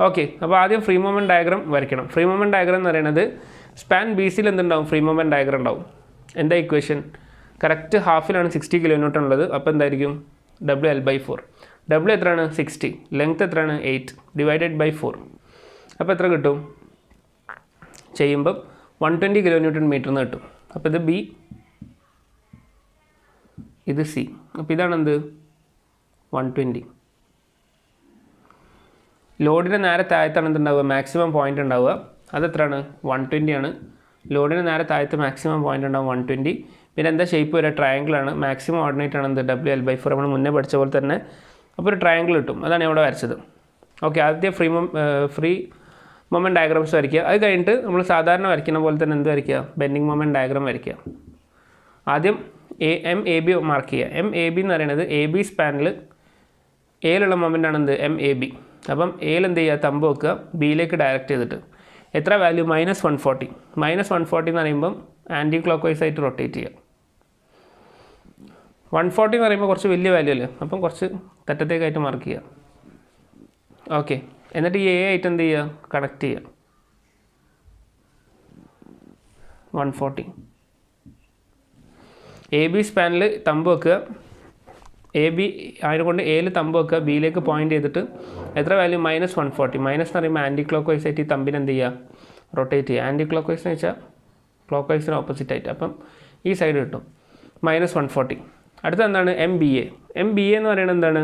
ഓക്കെ, അപ്പോൾ ആദ്യം ഫ്രീ മൂവ്മെൻറ്റ് ഡയഗ്രാം വരയ്ക്കണം. ഫ്രീ മൂവ്മെൻറ്റ് ഡയഗ്രാം എന്ന് പറയുന്നത് സ്പാൻ BCയിൽ എന്തുണ്ടാവും? ഫ്രീ മൂവ്മെൻറ്റ് ഡയഗ്രാം ഉണ്ടാവും. എന്താ ഇക്വേഷൻ? കറക്റ്റ് ഹാഫിലാണ് 60 kN ഉള്ളത്. അപ്പോൾ എന്തായിരിക്കും? WL/4. W എത്രയാണ്? 60. ലെങ്ത് എത്രയാണ്? 8 /4. അപ്പോൾ എത്ര കിട്ടും? ചെയ്യുമ്പം 120 kN എന്ന് കിട്ടും. അപ്പോൾ ഇത് B, ഇത് C. അപ്പോൾ ഇതാണ് എന്ത്? 120. ലോഡിന് നേരെ താഴത്താണ് എന്തുണ്ടാവുക? മാക്സിമം പോയിൻ്റ് ഉണ്ടാവുക. അതെത്രയാണ്? 120 ആണ്. ലോഡിന് നേരെ താഴത്ത് മാക്സിമം പോയിൻ്റ് ഉണ്ടാവും 120. പിന്നെ എന്താ ഷേപ്പ് വരിക? ട്രയാങ്കിളാണ്. മാക്സിമം ഓർഡിനേറ്റ് ആണ് എന്ത്? WL/4. നമ്മൾ മുന്നേ പഠിച്ച പോലെ തന്നെ അപ്പോൾ ഒരു ട്രയാങ്കിൾ കിട്ടും. അതാണ് ഇവിടെ വരച്ചത്. ഓക്കെ, ആദ്യം ഫ്രീ മൊമെൻറ്റ് ഡയഗ്രാംസ് വരയ്ക്കുക. അത് കഴിഞ്ഞിട്ട് നമ്മൾ സാധാരണ വരയ്ക്കുന്ന പോലെ തന്നെ എന്ത് വരയ്ക്കുക? ബെൻഡിങ് മൊമെൻറ്റ് ഡയഗ്രാം വരയ്ക്കുക. ആദ്യം MAB മാർക്ക് ചെയ്യുക. MAB എന്ന് പറയുന്നത് AB സ്പാനിൽ എയിലുള്ള മൊമെൻ്റ് ആണ് എന്ത്? MAB. അപ്പം എയിൽ എന്ത് ചെയ്യുക? തമ്പ് വെക്കുക. ബിയിലേക്ക് ഡയറക്റ്റ് ചെയ്തിട്ട് എത്ര വാല്യൂ? -140. -140 എന്ന് പറയുമ്പം ആൻറ്റി ക്ലോക്ക് വൈസ് ആയിട്ട് റൊട്ടേറ്റ് ചെയ്യുക. 140 എന്ന് പറയുമ്പോൾ കുറച്ച് വലിയ വാല്യൂ അല്ലേ, അപ്പം കുറച്ച് തെറ്റത്തേക്കായിട്ട് മാർക്ക് ചെയ്യുക. ഓക്കെ, എന്നിട്ട് ഈ A ആയിട്ട് എന്ത് ചെയ്യുക? കണക്ട് ചെയ്യുക. 140 AB സ്പാനിൽ തമ്പ് വെക്കുക. AB അതിനെക്കൊണ്ട് എയിൽ തമ്പ് വെക്കുക. ബിയിലേക്ക് പോയിൻ്റ് ചെയ്തിട്ട് എത്ര വാല്യൂ? -140. മൈനസ് എന്ന് പറയുമ്പോൾ ആൻറ്റി ക്ലോക്ക് വൈസ് ആയിട്ട് ഈ തമ്പിന് എന്ത് ചെയ്യുക? റൊട്ടേറ്റ് ചെയ്യുക. ആൻറ്റി ക്ലോക്ക് വൈസ് എന്ന് വെച്ചാൽ ക്ലോക്ക് വൈസിന് ഓപ്പോസിറ്റ് ആയിട്ട്. അപ്പം ഈ സൈഡ് കിട്ടും -140. അടുത്ത എന്താണ്? MBA. MBA എന്ന് പറയുന്നത് എന്താണ്?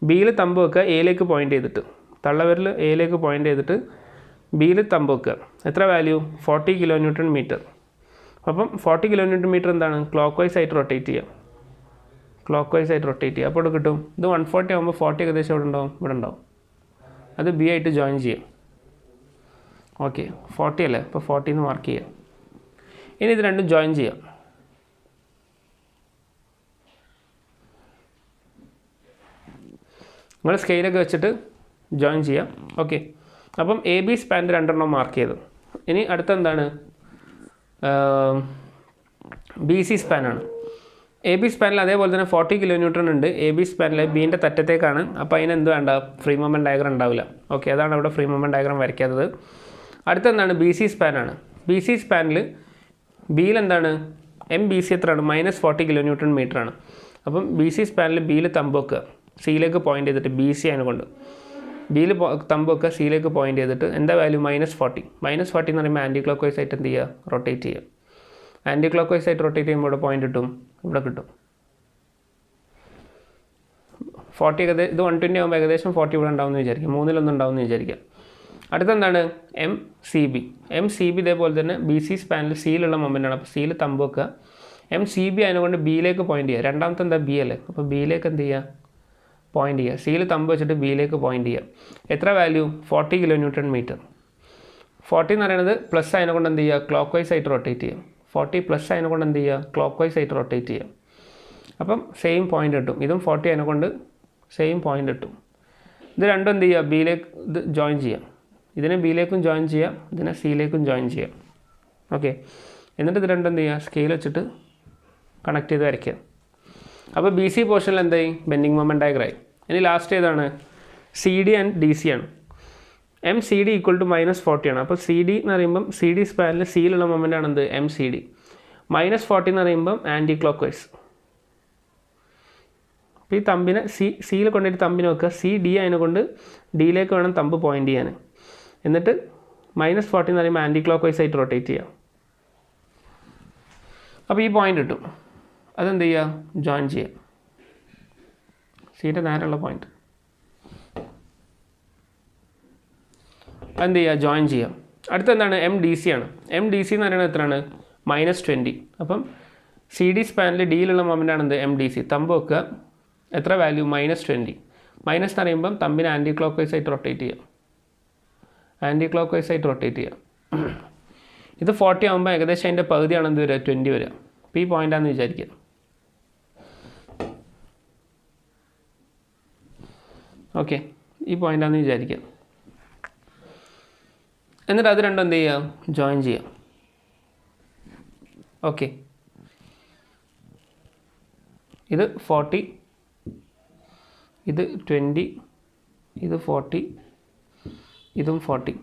ബിയിൽ തമ്പ് വെക്കുക. എയിലേക്ക് പോയിൻ്റ് ചെയ്തിട്ട് തള്ളവിരൽ എയിലേക്ക് പോയിൻ്റ് ചെയ്തിട്ട് ബിയിൽ തമ്പ് വെക്കുക. എത്ര വാല്യൂ? 40 kN. അപ്പം 40 kN എന്താണ്? ക്ലോക്ക് വൈസ് ആയിട്ട് റൊട്ടേറ്റ് ചെയ്യുക. ക്ലോക്ക് വൈസ് ആയിട്ട് റൊട്ടേറ്റ് ചെയ്യുക. അപ്പോൾ ഇവിടെ കിട്ടും. ഇത് 140 ആകുമ്പോൾ 40 ഏകദേശം ഇവിടെ ഉണ്ടാവും. ഇവിടെ ഉണ്ടാവും. അത് B ആയിട്ട് ജോയിൻ ചെയ്യാം. ഓക്കെ, 40 അല്ലേ, അപ്പോൾ 40 എന്ന് മാർക്ക് ചെയ്യാം. ഇനി ഇത് രണ്ടും ജോയിൻ ചെയ്യാം. നിങ്ങൾ സ്കെയിലൊക്കെ വെച്ചിട്ട് ജോയിൻ ചെയ്യാം. ഓക്കെ, അപ്പം AB സ്പാനിൽ രണ്ടെണ്ണം മാർക്ക് ചെയ്തു. ഇനി അടുത്ത എന്താണ്? BC സ്പാനാണ്. AB സ്പാനിൽ അതേപോലെ തന്നെ 40 kN ഉണ്ട്. AB സ്പാനിൽ ബീൻ്റെ തറ്റത്തേക്കാണ്. അപ്പോൾ അതിന് എന്ത് വേണ്ട? ഫ്രീ മൂവ്മെൻറ്റ് ഡയഗ്രാം ഉണ്ടാവില്ല. ഓക്കെ, അതാണ് അവിടെ ഫ്രീ മൂവ്മെൻറ്റ് ഡയഗ്രാം വരയ്ക്കാത്തത്. അടുത്തെന്താണ്? BC സ്പാനാണ്. BC സ്പാനിൽ ബിയിൽ എന്താണ്? MBC എത്രയാണ്? -40 kN ആണ്. അപ്പം BC സ്പാനിൽ ബിയിൽ തമ്പ് വെക്കുക. സിയിലേക്ക് പോയിൻ്റ് ചെയ്തിട്ട് BC അതിനെക്കൊണ്ട് ബിയിൽ തമ്പ് വെക്കുക. സിയിലേക്ക് പോയിൻ്റ് ചെയ്തിട്ട് എന്താ വാല്യൂ? -40. -40 എന്ന് പറയുമ്പോൾ ആൻറ്റി ക്ലോക്ക് വൈസ് ആയിട്ട് എന്ത് ചെയ്യുക? റൊട്ടേറ്റ് ചെയ്യുക. ആൻറ്റി ക്ലോക്ക് വൈസ് ആയിട്ട് റൊട്ടേറ്റ് ചെയ്യുമ്പോൾ ഇവിടെ പോയിൻ്റ് കിട്ടും. ഇവിടെ കിട്ടും 40. ഇത് 120 ആകുമ്പോൾ ഏകദേശം 40 ഇവിടെ ഉണ്ടാവുമെന്ന് വിചാരിക്കാം. 3-1 ഉണ്ടാവുമെന്ന് വിചാരിക്കാം. അടുത്തെന്താണ്? MCB. MCB ഇതേപോലെ തന്നെ BC സ്പാനിൽ സിയിലുള്ള മൊമെൻ്റാണ്. അപ്പോൾ സിയിൽ തമ്പ് വെക്കുക. MCB അതിനെക്കൊണ്ട് ബിയിലേക്ക് പോയിൻ്റ് ചെയ്യുക. രണ്ടാമത്തെ എന്താ? B അല്ലേ, അപ്പോൾ ബിയിലേക്ക് എന്ത് ചെയ്യുക? പോയിൻ്റ് ചെയ്യുക. സിയിൽ തമ്പ് വെച്ചിട്ട് ബിയിലേക്ക് പോയിൻ്റ് ചെയ്യുക. എത്ര വാല്യൂ? 40 kN. 40 എന്ന് പറയുന്നത് പ്ലസ് അതിനെക്കൊണ്ട് എന്ത് ചെയ്യുക? ക്ലോക്ക് വൈസ് ആയിട്ട് റൊട്ടേറ്റ് ചെയ്യുക. 40 പ്ലസ് അതിനെക്കൊണ്ട് എന്ത് ചെയ്യുക? ക്ലോക്ക് വൈസ് ആയിട്ട് റൊട്ടേറ്റ് ചെയ്യുക. അപ്പം സെയിം പോയിൻ്റ് കിട്ടും. ഇതും 40 അതിനെക്കൊണ്ട് സെയിം പോയിൻ്റ് കിട്ടും. ഇത് രണ്ടും എന്ത് ചെയ്യുക? ബിയിലേക്ക് ഇത് ജോയിൻ ചെയ്യാം. ഇതിനെ ബിയിലേക്കും ജോയിൻ ചെയ്യാം, ഇതിനെ സിയിലേക്കും ജോയിൻ ചെയ്യാം. ഓക്കെ, എന്നിട്ട് ഇത് രണ്ടും എന്ത് ചെയ്യുക? സ്കെയിൽ വെച്ചിട്ട് കണക്ട് ചെയ്ത് വരയ്ക്കുക. അപ്പോൾ BC പോർഷനിൽ എന്തായി? Bending moment diagram. ഇനി ലാസ്റ്റ് ഏതാണ്? CD ആൻഡ് DC ആണ്. MCD = -40 ആണ്. അപ്പോൾ CD എന്ന് പറയുമ്പം CD സ്പാനിൽ സിയിലുള്ള മൊമെൻ്റ് ആണ് എന്ത്? MCD. -40 എന്ന് പറയുമ്പം ആൻറ്റി ക്ലോക്ക് വൈസ്. അപ്പോൾ ഈ തമ്പിനെ സിയിൽ കൊണ്ടിട്ട് തമ്പിനെ വെക്കുക. CD അതിനെക്കൊണ്ട് ഡിയിലേക്ക് വേണം തമ്പ് പോയിൻ്റ് ചെയ്യാൻ. എന്നിട്ട് -40 എന്ന് പറയുമ്പോൾ ആൻറ്റി ക്ലോക്ക് വൈസ് ആയിട്ട് റൊട്ടേറ്റ് ചെയ്യുക. അപ്പോൾ ഈ പോയിൻ്റ് കിട്ടും. അതെന്ത് ചെയ്യുക? ജോയിൻ ചെയ്യുക. സിയുടെ നേരെയുള്ള പോയിൻ്റ്. എന്ത് ചെയ്യുക, ജോയിൻ ചെയ്യാം. അടുത്ത എന്താണ്, എം ഡി സി ആണ്. എം ഡി സി എന്ന് പറയുന്നത് എത്രയാണ്, -20. അപ്പം സി ഡി സ്പാനിൽ ഡിയിലുള്ള മൊമെൻ്റാണ് എന്ത്, എം ഡി സി. തമ്പ് വെക്കുക, എത്ര വാല്യൂ, -20. മൈനസ് എന്ന് പറയുമ്പം തമ്പിനെ ആൻറ്റി ക്ലോക്ക് വൈസ് ആയിട്ട് റൊട്ടേറ്റ് ചെയ്യുക, ആൻറ്റി ക്ലോക്ക് വൈസ് ആയിട്ട് റൊട്ടേറ്റ് ചെയ്യുക. ഇത് 40 ആകുമ്പോൾ ഏകദേശം അതിൻ്റെ പകുതിയാണ് എന്ത് വരിക, 20 വരിക. അപ്പോൾ ഈ പോയിൻ്റാണെന്ന് വിചാരിക്കുക. ഓക്കെ, ഈ പോയിൻ്റാണെന്ന് വിചാരിക്കുക. എന്നിട്ട് അത് രണ്ടും എന്ത് ചെയ്യുക, ജോയിൻ ചെയ്യാം. ഓക്കെ, ഇത് 40, ഇത് 20, ഇത് 40, ഇതും 40.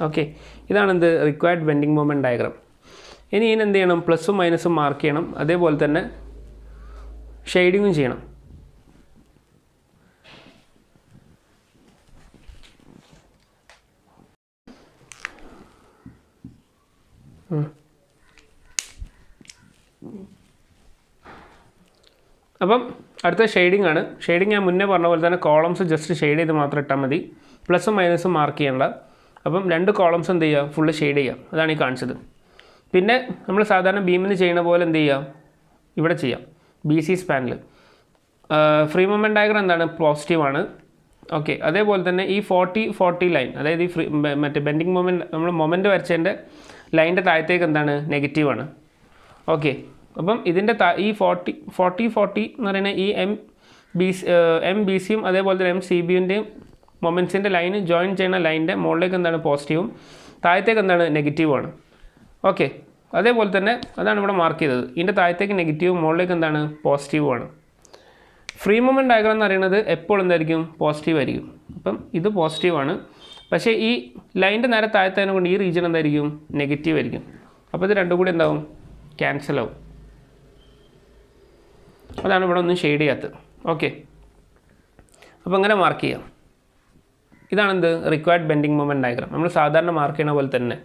ഓക്കെ, ഇതാണ് എന്ത്, റിക്വയർഡ് ബെൻഡിങ് മൊമെൻറ്റ് ഡയഗ്രാം. ഇനി ഇതിന് എന്ത് ചെയ്യണം, പ്ലസും മൈനസും മാർക്ക് ചെയ്യണം. അതേപോലെ തന്നെ ഷെയ്ഡിങ്ങും ചെയ്യണം. അപ്പം അടുത്ത ഷെയ്ഡിംഗ് ആണ്. ഷെയ്ഡിങ് ഞാൻ മുന്നേ പറഞ്ഞ പോലെ തന്നെ കോളംസ് ജസ്റ്റ് ഷെയ്ഡ് ചെയ്ത് മാത്രം ഇട്ടാൽ മതി, പ്ലസും മൈനസും മാർക്ക് ചെയ്യേണ്ട. അപ്പം 2 കോളംസ് എന്ത് ചെയ്യുക, ഫുള്ള് ഷെയ്ഡ് ചെയ്യുക. അതാണ് ഈ കാണിച്ചത്. പിന്നെ നമ്മൾ സാധാരണ ബീമിന് ചെയ്യുന്ന പോലെ എന്ത് ചെയ്യുക, ഇവിടെ ചെയ്യാം. ബി സി സ്പാനിൽ ഫ്രീ മൊമെൻറ്റ് ഡയഗ്രാം എന്താണ്, പോസിറ്റീവാണ്. ഓക്കെ, അതേപോലെ തന്നെ ഈ 40 ലൈൻ, അതായത് ഈ മറ്റേ ബെൻഡിങ് മൊമെൻറ്റ് നമ്മൾ മൊമെൻറ്റ് വരച്ചതിൻ്റെ ലൈൻ്റെ താഴത്തേക്ക് എന്താണ്, നെഗറ്റീവാണ്. ഓക്കെ, അപ്പം ഇതിൻ്റെ ഈ 40 എന്ന് പറയുന്നത് ഈ എം ബി സിയും അതേപോലെ തന്നെ എം സി ബിൻ്റെയും മൊമെൻറ്റ്സിൻ്റെ ലൈന് ജോയിൻ ചെയ്യുന്ന ലൈനിൻ്റെ മുകളിലേക്ക് എന്താണ്, പോസിറ്റീവും, താഴത്തേക്ക് എന്താണ്, നെഗറ്റീവുമാണ്. ഓക്കെ, അതേപോലെ തന്നെ അതാണ് ഇവിടെ മാർക്ക് ചെയ്തത്. ഇതിൻ്റെ താഴത്തേക്ക് നെഗറ്റീവും മുകളിലേക്ക് എന്താണ്, പോസിറ്റീവുമാണ്. ഫ്രീ മൊമെൻറ്റ് ഡയഗ്രാം എന്ന് പറയുന്നത് എപ്പോൾ എന്തായിരിക്കും, പോസിറ്റീവ് ആയിരിക്കും. അപ്പം ഇത് പോസിറ്റീവാണ്, പക്ഷേ ഈ ലൈൻ്റെ നേരെ താഴത്തേനെ കൊണ്ട് ഈ റീജിയൻ എന്തായിരിക്കും, നെഗറ്റീവ് ആയിരിക്കും. അപ്പോൾ ഇത് രണ്ടും കൂടി എന്താവും, ക്യാൻസൽ ആവും. അതാണ് ഇവിടെ ഒന്നും ഷെയ്ഡ് ചെയ്യാത്തത്. ഓക്കെ, അപ്പോൾ അങ്ങനെ മാർക്ക് ചെയ്യാം. ഇതാണെന്ത്, റിക്വയർഡ് ബെൻഡിങ് മൊമെൻറ്റ് ഡയഗ്രാം. നമ്മൾ സാധാരണ മാർക്ക് ചെയ്യുന്ന പോലെ തന്നെ.